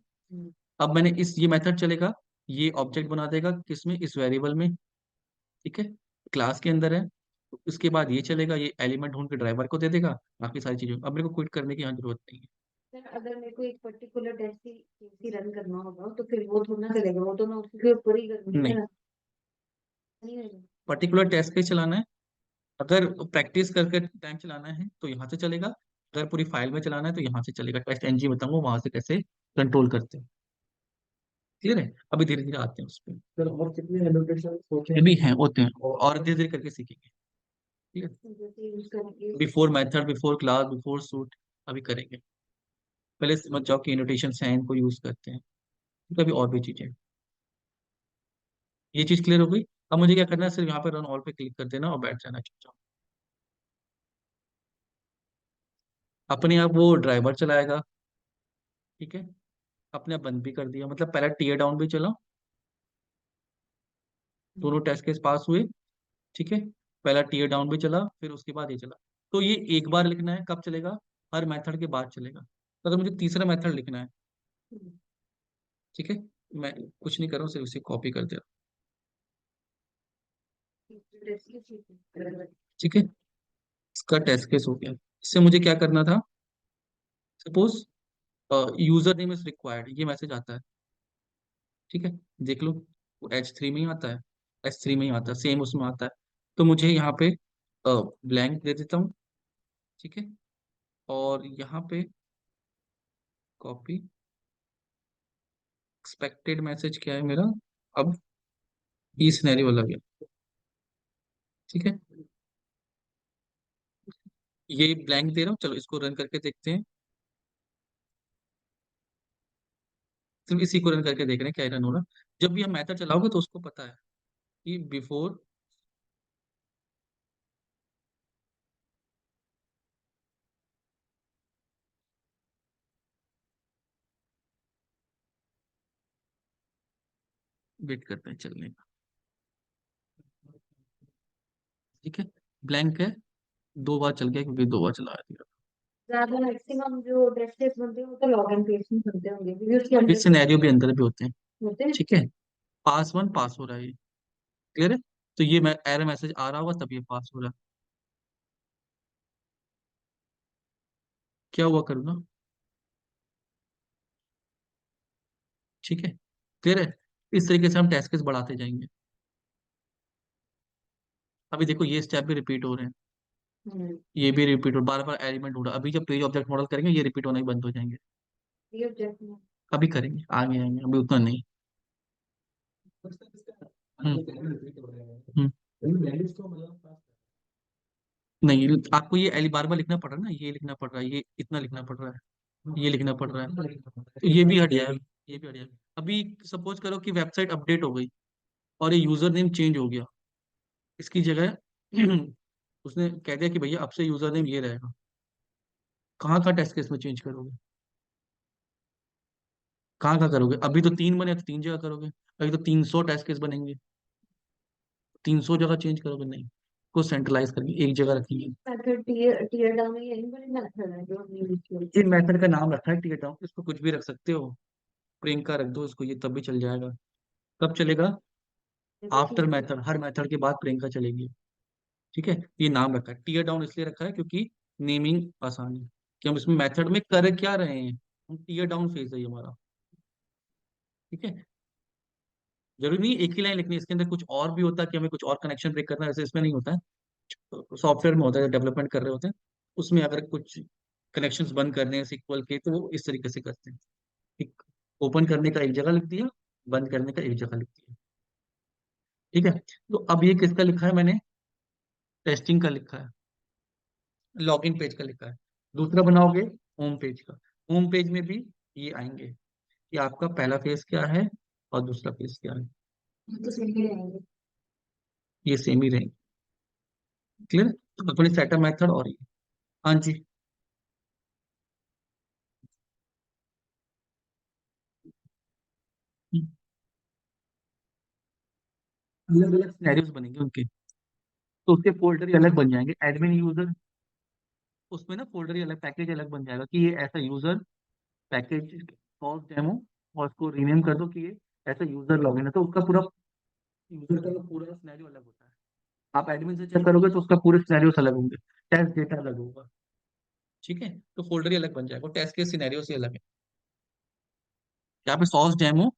अब मैंने इस, ये मेथड चलेगा, ये ऑब्जेक्ट बना देगा किसमें, इस वेरिएबल में। ठीक है, क्लास के अंदर है, तो उसके बाद ये चलेगा, ये एलिमेंट ढूंढ के ड्राइवर को दे देगा, बाकी सारी चीजें अब मेरे को क्विट करने की यहाँ जरूरत नहीं है। सर अगर मेरे को एक पर्टिकुलर टेस्ट ही रन करना होगा तो फिर वो थोड़ा ना चलेगा, वो तो मैं उसके ऊपर ही करूंगी नहीं, ना। नहीं होगा। पर्टिकुलर टेस्ट पे चलाना है, अगर प्रैक्टिस करके टाइम चलाना है तो यहाँ से चलेगा, अगर पूरी फाइल में चलाना है तो यहाँ से चलेगा। टेस्ट एनजी बताऊंगा वहां से कैसे कंट्रोल करते हैं। क्लियर है? अभी धीरे धीरे आते हैं उस पर। सर और कितने एलोकेशन होते ये भी हैं, हैं होते हैं, और और धीरे धीरे करके सीखेंगे। ठीक है? जैसे यूज करेंगे। Before method, before class, before suit, अभी करेंगे। पहले समझ जाओ कि एनोटेशंस हैं, इनको यूज करते हैं, फिर कभी और भी चीजें। ये चीज क्लियर हो गई। अब मुझे क्या करना है, सिर्फ यहाँ पे रन ऑल पे क्लिक कर देना और बैठ जाना चुपचाप। अपने आप वो ड्राइवर चलाएगा। ठीक है? अपने आप बंद भी कर दिया, मतलब पहला टीयर डाउन भी चला, दोनों टेस्ट केस पास हुए। ठीक है? पहला टीयर डाउन भी चला, फिर उसके बाद ये चला। तो ये एक बार लिखना है, कब चलेगा? हर मेथड के बाद चलेगा। तो अगर मुझे तीसरा मेथड लिखना है, ठीक है, मैं कुछ नहीं कर रहा हूँ, सिर्फ उसे कॉपी कर दे रहा हूँ। ठीक है? इसका टेस्ट केस हो गया। इससे मुझे क्या करना था? Suppose user name is required, ये मैसेज आता है। ठीक है? देख लो, वो H3 में ही आता है, S3 में ही आता है, सेम उसमें आता है। तो मुझे यहाँ पे ब्लैंक दे देता हूँ। ठीक है? और यहाँ पे कॉपी, एक्सपेक्टेड मैसेज क्या है मेरा? अब ये सिनेरियो अलग है। ठीक है? ये ब्लैंक दे रहा हूँ, चलो इसको रन करके देखते हैं। सिर्फ इसी को रन करके देख रहे हैं क्या रन हो रहा। जब भी हम मैथड चलाओगे तो उसको पता है कि बिफोर, वेट करते हैं चलने का। ठीक है? ब्लैंक है, 2 बार चल गया क्योंकि 2 बार चला दिया। ज्यादा मैक्सिमम जो टेस्ट केस बनते हैं वो तो लॉग एंड पेस्ट में बनते होंगे क्योंकि उसके फिर अंदर सिनेरियो भी अंदर भी होते हैं। होते हैं। ठीक है? पास वन पास हो रहा है ये। क्लियर है? तो ये मैं एरर मैसेज आ रहा होगा तब ये पास हो रहा है। क्या हुआ करूँगा? ठीक है? क्लियर है? इस तरीके से हम टेस्ट केस बढ़ाते जाएंगे। अभी देखो ये स्टेप भी रिपीट हो रहे हैं, हम्म। ये भी रिपीट हो, बार बार एलिमेंट हो रहा है। अभी जब पेज ऑब्जेक्ट मॉडल करेंगे ये रिपीट होना ही बंद हो जाएंगे। ये ऑब्जेक्ट में। अभी करेंगे, आगे आएंगे, अभी उतना नहीं। हम्म। हम्म। वैल्यूज को मतलब नहीं, आपको ये एली बार बार लिखना पड़ रहा है ना, ये लिखना पड़ रहा है, ये इतना लिखना पड़ रहा है, ये लिखना पड़ रहा है, तो ये भी हट जाएगा। ये भी हट जाएगा। अभी सपोज करो कि वेबसाइट अपडेट हो गई और ये यूजर नेम चेंज हो गया, इसकी जगह उसने कह दिया कि भैया अब से यूजर नेम ये रहेगा। कहाँ कहाँ टेस्ट केस में चेंज करोगे? कहाँ कहाँ करोगे? अभी तो 3 बने तो 3 जगह करोगे, अभी तो 300 टेस्ट केस बनेंगे, 300 जगह चेंज करोगे? नहीं, को सेंट्रलाइज करके एक जगह रखेंगे। मेथड टीयर टीयर डाउन में यही बड़ी मेथड है जो हमने यूज किया। ये मेथड का नाम रखा है टिकट डाउन, इसको कुछ भी रख सकते हो, प्रियंका रख दो इसको, ये तब भी चल जाएगा। कब चलेगा? जैसे आफ्टर कि मेथड, हर मेथड के बाद प्रियंका चलेगी। ठीक है? ये नाम रखा है टीयर डाउन, इसलिए रखा है क्योंकि नेमिंग आसान है, कि हम इसमें मेथड में कर क्या रहे हैं, हम टीयर डाउन फेज है ये हमारा। ठीक है? जरूरी नहीं एक ही लाइन लिखनी है, इसके अंदर कुछ और भी होता है कि हमें कुछ और कनेक्शन ब्रेक करना है, ऐसे इसमें नहीं होता है। सॉफ्टवेयर में होता है, डेवलपमेंट कर रहे होते हैं, उसमें अगर कुछ कनेक्शंस बंद करने हैं सिक्वल के तो वो इस तरीके से करते हैं। एक ओपन करने का एक जगह लिख दिया, बंद करने का एक जगह लिख दिया। ठीक है? तो अब ये किसका लिखा है मैंने? टेस्टिंग का लिखा है, लॉगिन पेज का लिखा है। दूसरा बनाओगे होम पेज का, होम पेज में भी ये आएंगे कि आपका पहला फेज क्या है और दूसरा फेज क्या है। तो सही रहेंगे। ये सेम ही रहेंगे। क्लियर? तो अपने सेटअप मेथड और ये। हाँ जी। अलग अलग सिनेरियोज बनेंगे उनके, तो उसके फोल्डर ही अलग बन जाएंगे। एडमिन यूजर, उसमें ना फोल्डर ही अलग, पैकेज अलग बन जाएगा कि ये ऐसा यूजर पैकेज कॉज डेमो, और उसको रीनेम कर दो कि ये ऐसा यूजर लॉगिन है, तो उसका पूरा यूजर का पूरा सिनेरियो अलग होता है। आप एडमिन से चेक करोगे तो उसका पूरे सिनेरियोस अलग होंगे, टेस्ट डेटा अलग होगा। ठीक है, तो फोल्डर ही अलग बन जाएगा, टेस्ट के सिनेरियो से अलग है। यहाँ पे सॉस डेमो,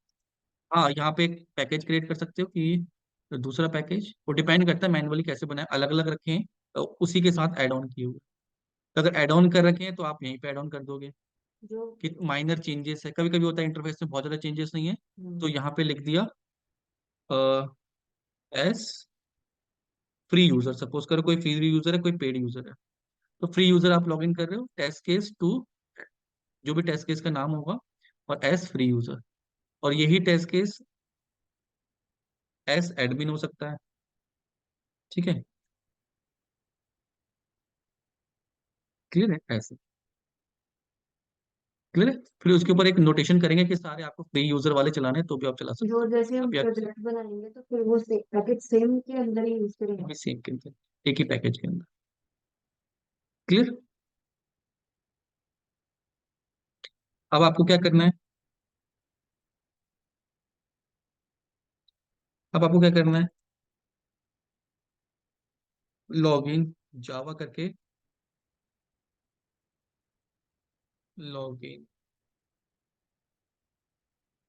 हाँ यहाँ पे एक पैकेज क्रिएट कर सकते हो कि दूसरा पैकेज, वो डिपेंड करता है मैनुअली कैसे बनाए, अलग अलग रखे हैं तो उसी के साथ ऐड ऑन किए हुए। तो अगर ऐड ऑन कर रखे हैं तो आप यहीं पे ऐड ऑन कर दोगे। जो कि माइनर चेंजेस है, कभी कभी होता है इंटरफेस में बहुत ज्यादा चेंजेस नहीं है, तो यहाँ पे लिख दिया एस फ्री यूजर। सपोज करो कोई फ्री यूजर है, कोई पेड यूजर है, तो फ्री यूजर आप लॉग इन कर रहे हो, टेस्ट केस टू, जो भी टेस्ट केस का नाम होगा, और एस फ्री यूजर। और यही टेस्ट केस एस एडमिन हो सकता है। ठीक है, क्लियर है ऐसे, क्लियर है। फिर उसके ऊपर एक नोटेशन करेंगे कि सारे आपको फ्री यूजर वाले चलाने हैं तो भी आप चला सकते जो जैसे हो। हम अब यार प्रोजेक्ट बनाएंगे तो फिर वो पैकेज सेम के अंदर ही यूज करेंगे। सेम के अंदर, एक ही पैकेज के अंदर, क्लियर। अब आपको क्या करना है, अब आपको क्या करना है, लॉग इन जावा करके, log in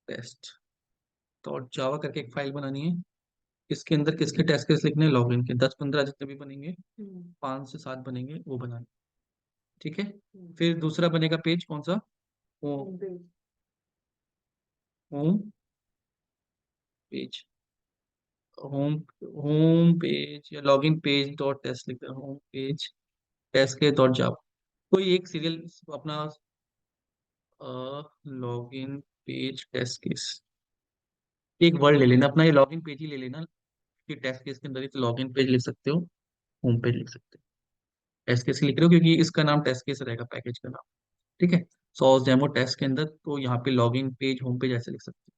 test dot Java करके एक फाइल बनानी है। इसके अंदर किसके टेस्ट केस लिखने हैं, लॉग इन के 10-15 जितने भी बनेंगे, हम्म 5 से 7 बनेंगे वो बनाने। ठीक है, हम्म फिर दूसरा बनेगा पेज कौन सा, page home page, home home page या लॉगिन पेज डॉट टेस्ट लिखते हैं, होम पेज टेस्ट के डॉट जावा। कोई एक सीरियल अपना, लॉगिन पेज टेस्ट केस, एक वर्ड ले लेना अपना, ये लॉगिन पेज ही ले लेना कि टेस्ट केस के अंदर ही तो लॉगिन पेज लिख सकते हो, होम पेज लिख सकते हो। टेस्ट केस लिख रहे हो क्योंकि इसका नाम टेस्ट केस रहेगा पैकेज का नाम। ठीक है, सॉस डेमो टेस्ट के अंदर तो यहाँ पे लॉगिन पेज होम पेज ऐसे लिख सकते हो।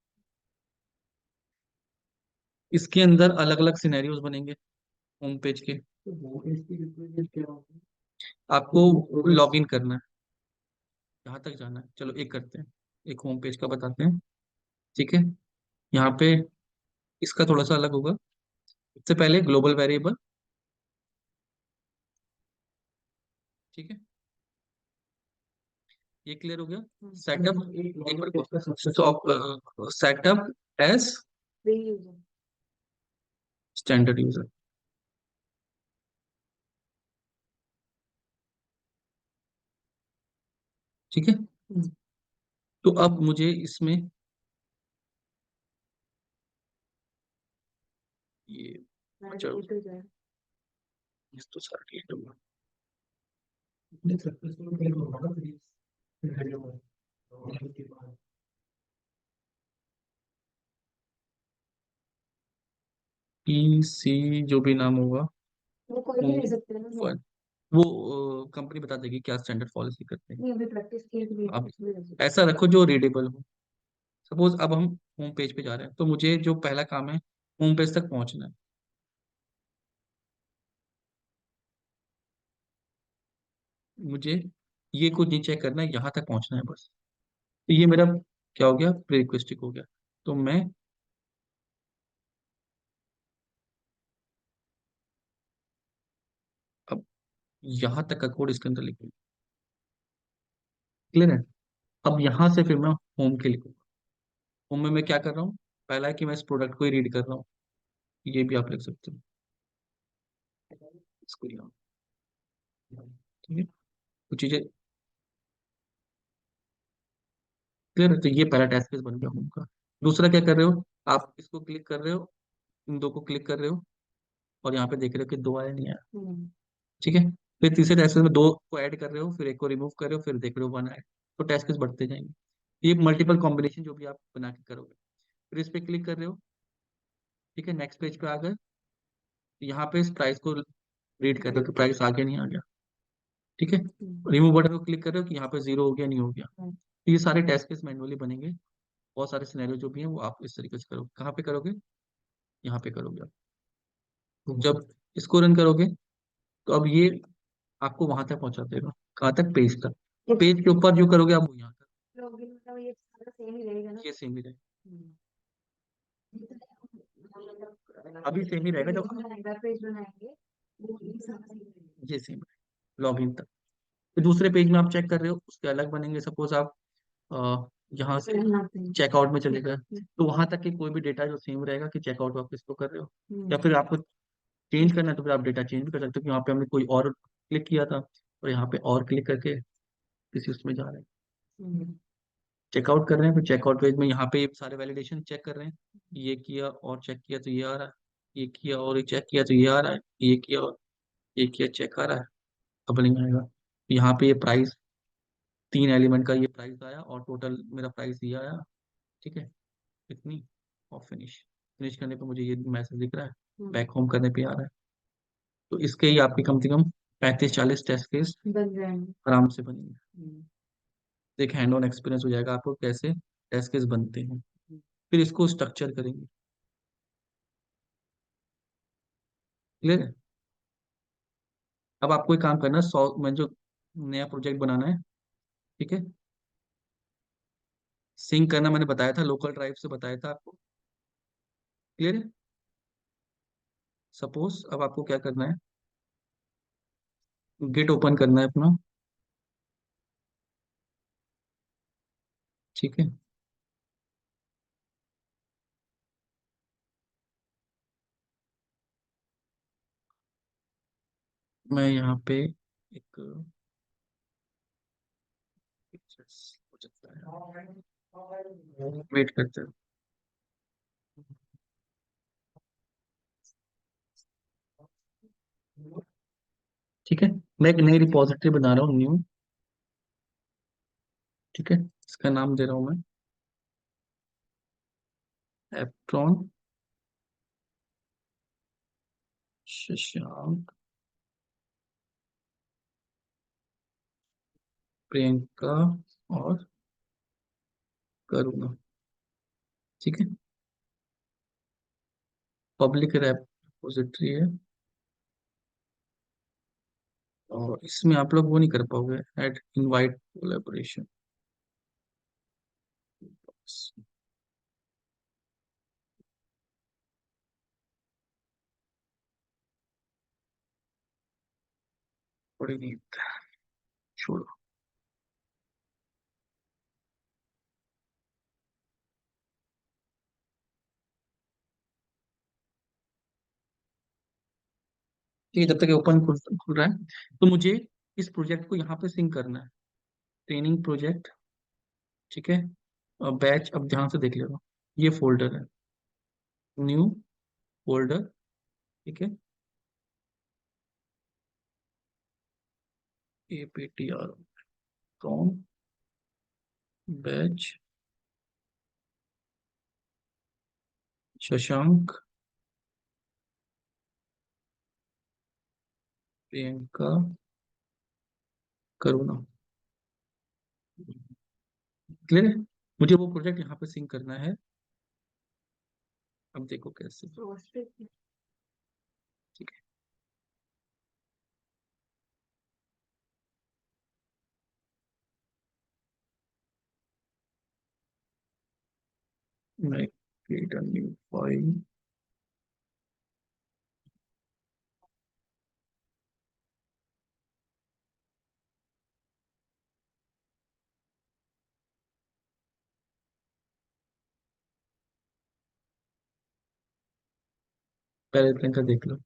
इसके अंदर अलग अलग सिनेरियोज बनेंगे होम पेज के। तो वो इसकी रिप्रेजेंट क्या होगी? आपको लॉग इन करना है, यहाँ तक जाना है, चलो एक करते हैं, एक होम पेज का बताते हैं। ठीक है, यहाँ पे इसका थोड़ा सा अलग होगा। सबसे पहले ग्लोबल वेरिएबल, ठीक है, ये क्लियर हो गया। सेटअप, एक एक लॉगिन पेज का bar setup as free user standard user. ठीक है, तो अब मुझे इसमें ये चलो, डिलीट हो जाए। इस तो सारा डिलीट होगा। अपने सक्सेसफुल के होगा ना प्लीज सिनेरियो में, लॉगिन के बाद पीसी जो भी नाम होगा, वो कोई भी वो ले सकते हैं ना हम। वो कंपनी बता देगी क्या स्टैंडर्ड पॉलिसी करते हैं। नहीं अभी प्रैक्टिस के लिए अब कुछ भी ले सकते ऐसा रखो जो रीडेबल हो। सपोज अब हम होम पेज पे जा रहे हैं, तो मुझे जो पहला काम है होम पेज तक पहुंचना है। मुझे ये कुछ नहीं चेक करना है, यहाँ तक पहुंचना है बस। तो ये मेरा क्या हो गया, प्रीरिक्वेस्टिक हो गया। तो मैं अब यहाँ तक का कोड इसके अंदर लिखूंगा, क्लियर है। अब यहाँ से फिर मैं होम के लिखूंगा। होम में मैं क्या कर रहा हूँ, पहला है कि मैं इस प्रोडक्ट को ही रीड कर रहा हूँ, ये भी आप लिख सकते हो, इसको यहाँ। ठीक है, कुछ चीजें क्लियर है। तो ये पहला टेस्ट केस बन गया होम का। दूसरा क्या कर रहे हो, आप इसको क्लिक कर रहे हो, इन दो को क्लिक कर रहे हो, और यहाँ पे देख रहे हो कि दो आया नहीं आया। हैं। ठीक है, फिर तीसरे टेस्ट केस में दो को ऐड कर रहे हो, फिर एक को रिमूव कर रहे हो, फिर देख रहे हो वन आया। तो टेस्ट केस बढ़ते जाएंगे। ये मल्टीपल कॉम्बिनेशन जो भी आप बना के करोगे, फिर इस पे क्लिक कर रहे हो। ठीक है, नेक्स्ट पेज पे आ गए, यहाँ पे इस प्राइस को रीड कर रहे हो कि प्राइस आ गया नहीं आ गया। ठीक है, रिमूव बटन को क्लिक कर रहे हो कि यहाँ पे जीरो हो गया नहीं हो गया। तो ये सारे टेस्ट केस मैनुअली बनेंगे। बहुत सारे सिनेरियो जो भी हैं वो आप इस तरीके से करोगे। कहाँ पे करोगे, यहाँ पे करोगे आप। तो जब इसको रन करोगे तो अब ये आपको वहां तक पहुंचा देगा, कहाँ तक, पेज तक। पेज के ऊपर जो करोगे आप वो यहाँ तक, लॉगिन मतलब ये सारा सेम ही रहेगा ना। ये सेम ही रहेगा। हम्म। अभी सेम ही रहेगा जब वेब पेज बनाएंगे वो एक साथ ही रहेगा। ये सेम लॉगिन तक। फिर दूसरे पेज में आप चेक कर रहे हो उसके अलग बनेंगे। सपोज आप यहाँ से चेकआउट में चले गए तो वहां तक के कोई भी डेटा जो सेम रहेगा कि चेकआउट आप किसको कर रहे हो, या फिर आपको चेंज करना है तो फिर आप डेटा चेंज भी कर सकते हो कि यहाँ पे हमने कोई और क्लिक किया था और यहाँ पे और क्लिक करके किसी उसमें जा रहे हैं, चेकआउट कर रहे हैं। फिर चेकआउट पेज में यहाँ पे ये सारे वैलिडेशन चेक कर रहे हैं, ये किया और चेक किया तो ये आ रहा है, ये किया और ये चेक किया तो ये आ रहा है, ये किया और ये किया चेक आ रहा है। अब नहीं आएगा। यहाँ पे ये प्राइस 3 एलिमेंट का ये प्राइस आया और टोटल मेरा प्राइस ये आया, ठीक है इतनी। और फिनिश, फिनिश करने पे मुझे ये मैसेज दिख रहा है, बैक होम करने पे आ रहा है। तो इसके ही आपके कम से कम 35-40 टेस्ट केस बन जाएंगे। आराम से बनेंगे। एक हैंड ऑन एक्सपीरियंस हो जाएगा आपको कैसे टेस्ट केस बनते हैं। फिर इसको स्ट्रक्चर करेंगे। क्लियर है? अब आपको एक काम करना है, 100 में जो नया प्रोजेक्ट बनाना है, ठीक है, सिंक करना मैंने बताया था, लोकल ड्राइव से बताया था आपको। क्लियर है? सपोज अब आपको क्या करना है, गिट ओपन करना है अपना, ठीक है। मैं यहाँ पे एक हो सकता है, वेट करते हैं, ठीक है। मैं एक नई रिपॉजिटरी बना रहा हूँ, न्यू, ठीक है। इसका नाम दे रहा हूँ मैं एप्ट्रॉन शशांक प्रियंका और करुणा, ठीक है। पब्लिक रिपॉजिटरी है और इसमें आप लोग वो नहीं कर पाओगे, ऐड इनवाइट कोलैबोरेशन। थोड़ी नींद, छोड़ो। ठीक है, जब तक ओपन खुल रहा है तो मुझे इस प्रोजेक्ट को यहाँ पे सिंक करना है, ट्रेनिंग प्रोजेक्ट, ठीक है। बैच, अब ध्यान से देख लेगा, ये फोल्डर है, न्यू फोल्डर, ठीक है, APTR from batch Shashank Priyanka Karuna. Clear है? मुझे वो प्रोजेक्ट यहाँ पे सिंक करना है। अब देखो कैसे, ठीक है। मैं क्रिएट अ न्यू फाइल, पहले प्रियंका देख लो।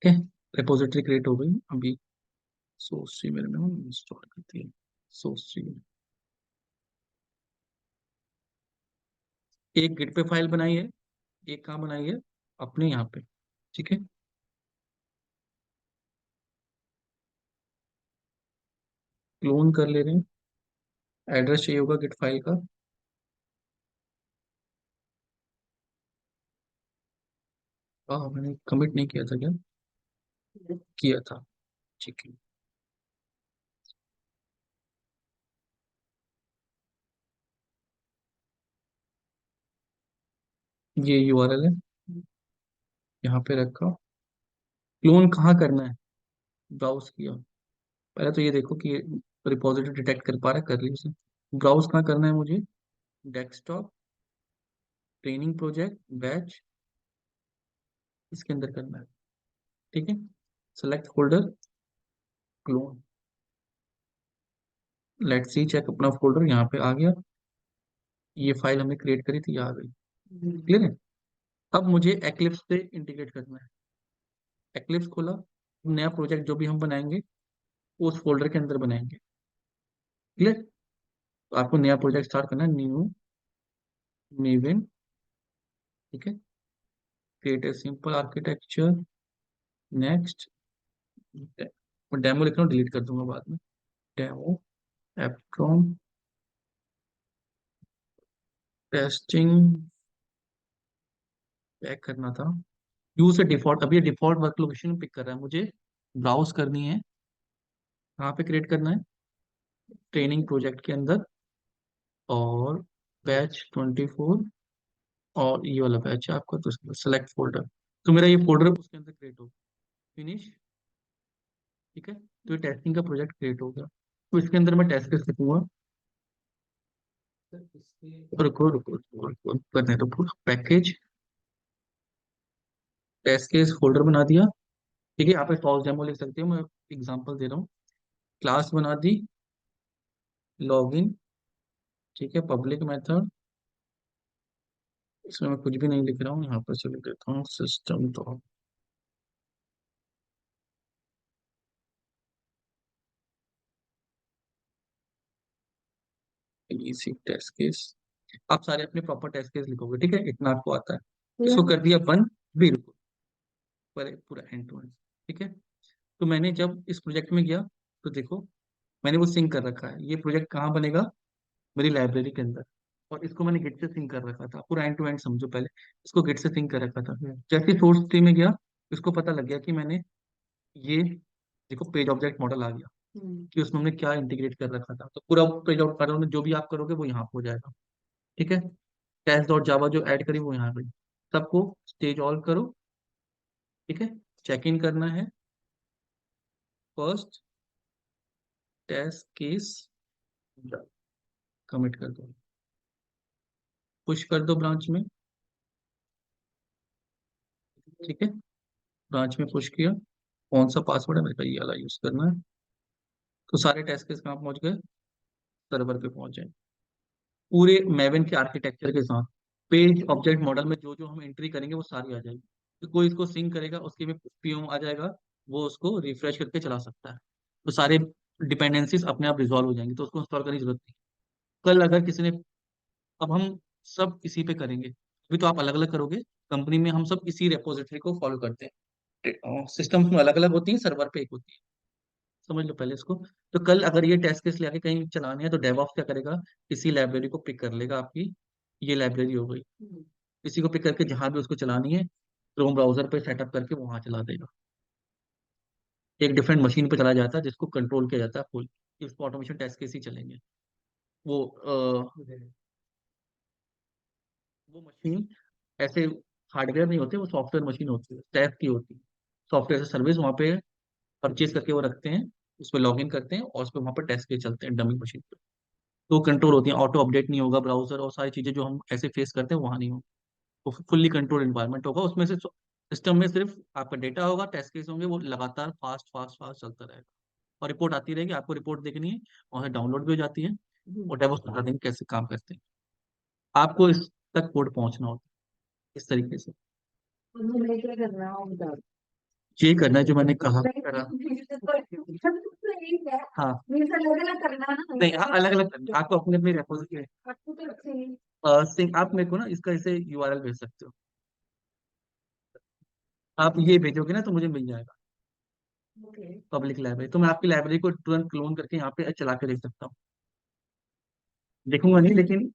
ठीक है, रिपोजिटरी क्रिएट हो गई अभी। सोर्स ट्री मेरे में इंस्टॉल करती है, सोर्स ट्री। एक गिट पे फाइल बनाई है, एक कहाँ बनाई है, अपने यहाँ पे, ठीक है। क्लोन कर ले रहे हैं, एड्रेस चाहिए होगा गिट फाइल का, मैंने कमिट नहीं किया था क्या? किया था। ठीक है। ये यूआरएल है, यहाँ पे रखा। क्लोन कहाँ करना है? ब्राउज किया। पहले तो ये देखो कि रिपोजिटरी डिटेक्ट कर पा रहा है, कर ली उसे। ब्राउज कहाँ करना है मुझे? डेस्कटॉप, ट्रेनिंग प्रोजेक्ट, बैच, इसके अंदर करना है। ठीक है। Select folder, clone. Let's see check अपना फोल्डर यहाँ पे आ गया। ये फाइल हमने क्रिएट करी थी, ये आ गई। क्लियर है। अब मुझे एक्लिप्स से इंटीग्रेट करना है। एक्लिप्स खोला, नया प्रोजेक्ट जो भी हम बनाएंगे वो उस फोल्डर के अंदर बनाएंगे। क्लियर। तो आपको नया प्रोजेक्ट स्टार्ट करना है, न्यू मेवन। ठीक है। Create a simple architecture, next. Demo लिख रहा हूँ, डिलीट कर दूंगा बाद में। डेमो एप्टॉन टेस्टिंग पैक करना था। यू से डिफॉल्ट, अभी डिफॉल्ट वर्क लोकेशन पिक कर रहा है, मुझे ब्राउज करनी है। कहाँ पे क्रिएट करना है? ट्रेनिंग प्रोजेक्ट के अंदर, और बैच 24, और ये वाला बैच है आपका, तो सेलेक्ट फोल्डर। तो मेरा ये फोल्डर उसके अंदर क्रिएट होगा। फिनिश। ठीक है। तो ये टेस्टिंग का प्रोजेक्ट क्रिएट हो गया। तो इसके अंदर मैं टेस्ट केस लिखूंगा। सर इसके रुको रुको रुको रुको, करने दो पूरा पैकेज। टेस्ट केस फोल्डर बना दिया। ठीक है। यहाँ पे सॉल्व डेमो लिख सकते हो, मैं एग्जांपल दे रहा हूँ। क्लास बना दी, लॉगिन। ठीक है। पब्लिक मेथड, इसमें मैं कुछ भी नहीं लिख रहा हूँ, यहाँ पर से लिख देता हूँ सिस्टम। तो इसी टेस्ट केस, आप सारे अपने प्रॉपर टेस्ट केस लिखोगे। ठीक है, इतना आपको आता है। इसको कर दिया बंद, बिल्कुल पर पूरा एंड टू एंड। ठीक है। तो मैंने जब इस प्रोजेक्ट में गया, तो देखो मैंने वो सिंक कर रखा है। ये प्रोजेक्ट कहाँ बनेगा? मेरी लाइब्रेरी के अंदर। और इसको मैंने गिट से सिंक कर रखा था, पूरा एंड टू एंड समझो। पहले इसको गिट से सिंक कर रखा था। जैसे सोर्स ट्री में गया, इसको पता लग गया कि मैंने ये, देखो पेज ऑब्जेक्ट मॉडल आ गया कि उसमें हमने क्या इंटीग्रेट कर रखा था। तो पूरा पेज आउट कर, जो भी आप करोगे वो यहाँ पे हो जाएगा। ठीक है। टेस्ट डॉट जावा जो ऐड करी वो यहाँ गई। सबको स्टेज ऑल करो। ठीक है। चेक इन करना है। फर्स्ट टेस्ट केस कमिट कर दो, पुश कर दो ब्रांच में। ठीक है। ब्रांच में पुश किया। कौन सा पासवर्ड है मेरे का? ये वाला यूज करना है। तो सारे टेस्ट केस कहाँ पहुंच गए? सर्वर पे पहुंच जाए, पूरे मेवन के आर्किटेक्चर के साथ। पेज ऑब्जेक्ट मॉडल में जो जो हम एंट्री करेंगे वो सारी आ जाएगी। तो कोई इसको सिंक करेगा, उसके में पीओम आ जाएगा, वो उसको रिफ्रेश करके चला सकता है। तो सारे डिपेंडेंसीज अपने आप रिजॉल्व हो जाएंगी, तो उसको इंस्टॉल करने की जरूरत नहीं। कल अगर किसी ने, अब हम सब इसी पे करेंगे। अभी तो आप अलग अलग करोगे, कंपनी में हम सब इसी रेपोजिटरी को फॉलो करते हैं। सिस्टम्स में अलग अलग होती है, सर्वर पे एक होती है। समझ लो पहले इसको। तो कल अगर ये टेस्ट केस लेके कहीं चलाने हैं, तो डेवऑप्स क्या करेगा? इसी लाइब्रेरी को पिक कर लेगा आपकी। ये लाइब्रेरी हो गई। इसी को पिक करके जहां भी उसको चलानी है, क्रोम ब्राउजर पे सेटअप करके वहां चला देगा। एक डिफरेंट मशीन पे चला जाता है जिसको कंट्रोल किया जाता है फुल। इसको ऑटोमेशन टेस्ट केस ही चलेंगे। वो वो मशीन ऐसे हार्डवेयर नहीं होते, वो सॉफ्टवेयर मशीन होती है, टैप की होती है। सॉफ्टवेयर से सर्विस वहाँ पे परचेज करके वो रखते हैं, उस पर लॉग इन करते हैं, और उस पर वहाँ पर टेस्ट केस चलते हैं डमी मशीन पे। तो कंट्रोल होती है, ऑटो अपडेट नहीं होगा ब्राउजर, और सारी चीजें जो हम ऐसे फेस करते हैं वहाँ नहीं होगी। वो फुल्ली कंट्रोल एनवायरनमेंट होगा, उसमें से सिस्टम में सिर्फ आपका डेटा होगा, टेस्ट केस होंगे, वो लगातार फास्ट फास्ट फास्ट चलता रहेगा। और रिपोर्ट आती रहेगी, आपको रिपोर्ट देखनी है, वहाँ से डाउनलोड भी हो जाती है। और डेवोस बता देंगे कैसे काम करते हैं। आपको इस तक कोड पहुंचना होता है इस तरीके से। हमें क्या करना है वो बता दो। ये करना है जो मैंने कहा करा। यही है, हाँ। मीन्स अलग अलग करना है ना। नहीं, हाँ अलग अलग करना है। आपको अपने अपने रेपोजिटरी, आपको तो सेम। सिंक, आप मेरे को ना इसका इसे यूआरएल भेज सकते हो। आप ये भेजोगे ना तो मुझे मिल जाएगा। ओके। पब्लिक लाइब्रेरी, तो मैं आपकी लाइब्रेरी को तुरंत क्लोन करके यहाँ पे चला के देख सकता हूँ। देखूंगा नहीं, लेकिन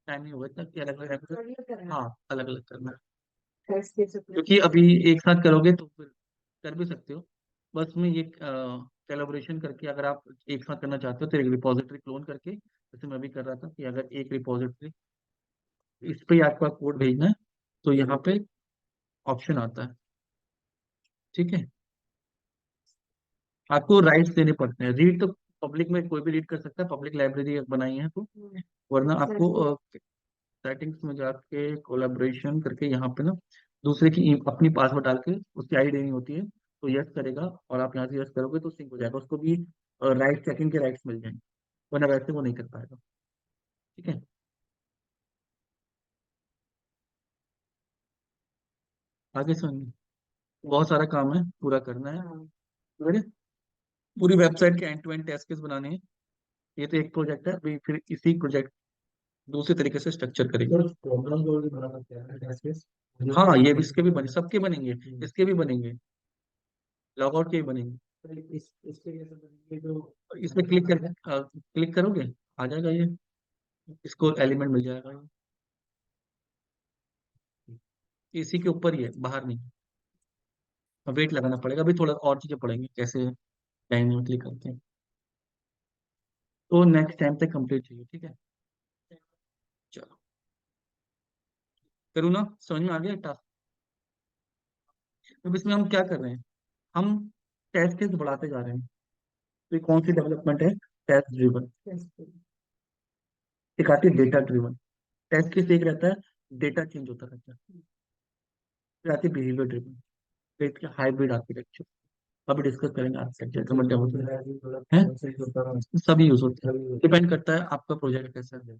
टाइम नहीं होगा इतना कि अलग अलग। अलग करना है। हाँ अलग अलग करना है। टेस्ट केस क्योंकि अभी एक साथ करोगे तो फिर कर भी सकते हो। बस में ये कोलैबोरेशन करके अगर आप एक साथ करना चाहते हो तो एक रिपोजिटरी क्लोन करके, जैसे मैं भी कर रहा था, कि अगर एक रिपोजिटरी इस पे ही आपका कोड भेजना है तो यहाँ पे ऑप्शन आता है। ठीक है, आपको राइट्स देने पड़ते हैं। रीड तो पब्लिक में कोई भी रीड कर सकता है, पब्लिक लाइब्रेरी बनाई है तो। वरना आपको सेटिंग्स में जाके कोलैबोरेशन करके यहाँ पे ना दूसरे की अपनी पासवर्ड डाल के उसकी आईडी देनी होती है, तो यस करेगा और आप यहाँ से यस करोगे तो सिंक हो जाएगा, उसको भी राइट चेकिंग के राइट्स मिल जाएंगे, वरना वैसे वो नहीं कर पाएगा। ठीक है, आगे सुनिए, बहुत सारा काम है, पूरा करना है। ठीक है? पूरी वेबसाइट के end to end test case बनाने हैं। ये तो एक प्रोजेक्ट है, अभी फिर इसी प्रोजेक्ट दूसरे तरीके से स्ट्रक्चर करेंगे। तो प्रॉब्लम जो भी बना सकते हैं टेस्ट केस। हाँ, ये भी इसके भी बने, सबके बनेंगे, इसके भी बनेंगे, लॉग आउट के भी बनेंगे। इसके कैसे बनेंगे जो इसमें क्लिक करोगे, आ जाएगा ये, इसको एलिमेंट मिल जाएगा ये। इसी के ऊपर ही है, बाहर नहीं। वेट लगाना पड़ेगा, अभी थोड़ा और चीजें पढ़ेंगे कैसे डायनेमिकली करते हैं, तो नेक्स्ट टाइम तक कंप्लीट चाहिए। ठीक है, चलो करूँ ना, समझ में आ गया टास्क। तो इसमें हम क्या कर रहे हैं, हम टेस्ट केस बढ़ाते जा रहे हैं। तो ये कौन सी डेवलपमेंट है, टेस्ट ड्रिवन। एक आती है डेटा ड्रिवन। टेस्ट केस एक रहता है, डेटा चेंज होता रहता है। फिर आती है बिहेवियर ड्रिवन, फिर हाइब्रिड आर्किटेक्चर। अभी डिस्कस करेंगे आर्किटेक्चर का मतलब होता है, सभी यूज होते हैं, डिपेंड करता है आपका प्रोजेक्ट कैसा है।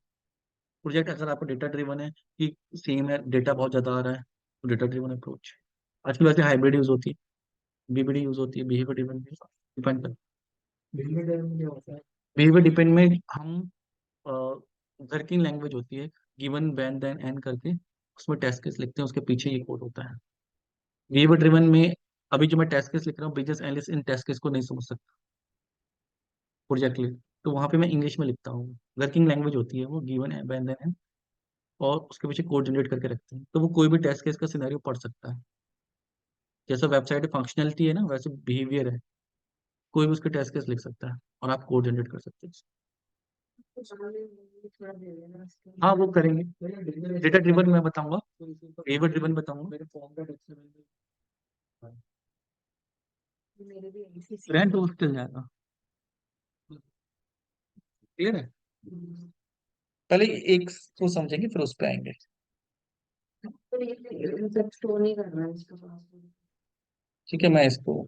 प्रोजेक्ट अगर आपका डेटा ड्रिवन है कि सेम है, डेटा बहुत ज्यादा आ रहा है, तो डेटा ड्रिवन अप्रोच। आजकल वैसे हाइब्रिड यूज होती है, बीबीडी यूज होती है, बिहेवियर ड्रिवन डिपेंड करता है। बिहेवियर डिपेंड में हम वर्किंग लैंग्वेज होती है, गिवन व्हेन देन एंड करके, उसमें टेस्ट केस लिखते हैं, उसके पीछे ये कोड होता है। बिहेवियर ड्रिवन में अभी जो मैं टेस्ट केस लिख रहा हूँ, बिजनेस एनालिस्ट इन टेस्ट केस को नहीं समझ सकता प्रोजेक्ट लिए, तो वहां पे मैं इंग्लिश में लिखता हूँ। वर्किंग लैंग्वेज होती है वो, गिवन व्हेन देन एंड, और उसके पीछे कोड जनरेट करके रखते हैं, तो वो कोई भी टेस्ट केस का सिनेरियो पढ़ सकता है। जैसा वेबसाइट फंक्शनलिटी है ना, वैसे बिहेवियर है, कोई भी उसके टेस्ट केस लिख सकता है और आप कोड जनरेट कर सकते हैं। थोड़ा दे देना उसके हाँ, वो करेंगे। डेटा ड्रिवन मैं बताऊंगा, बिहेवियर ड्रिवन बताऊंगा, मेरे फॉर्म का मेरे भी ऐसी रेंट वो चल जाएगा। क्लियर है, पहले एक को समझेंगे फिर उस पर आएंगे। तो ये मतलब स्टोर नहीं करना है इसका पासवर्ड। ठीक है, मैं इसको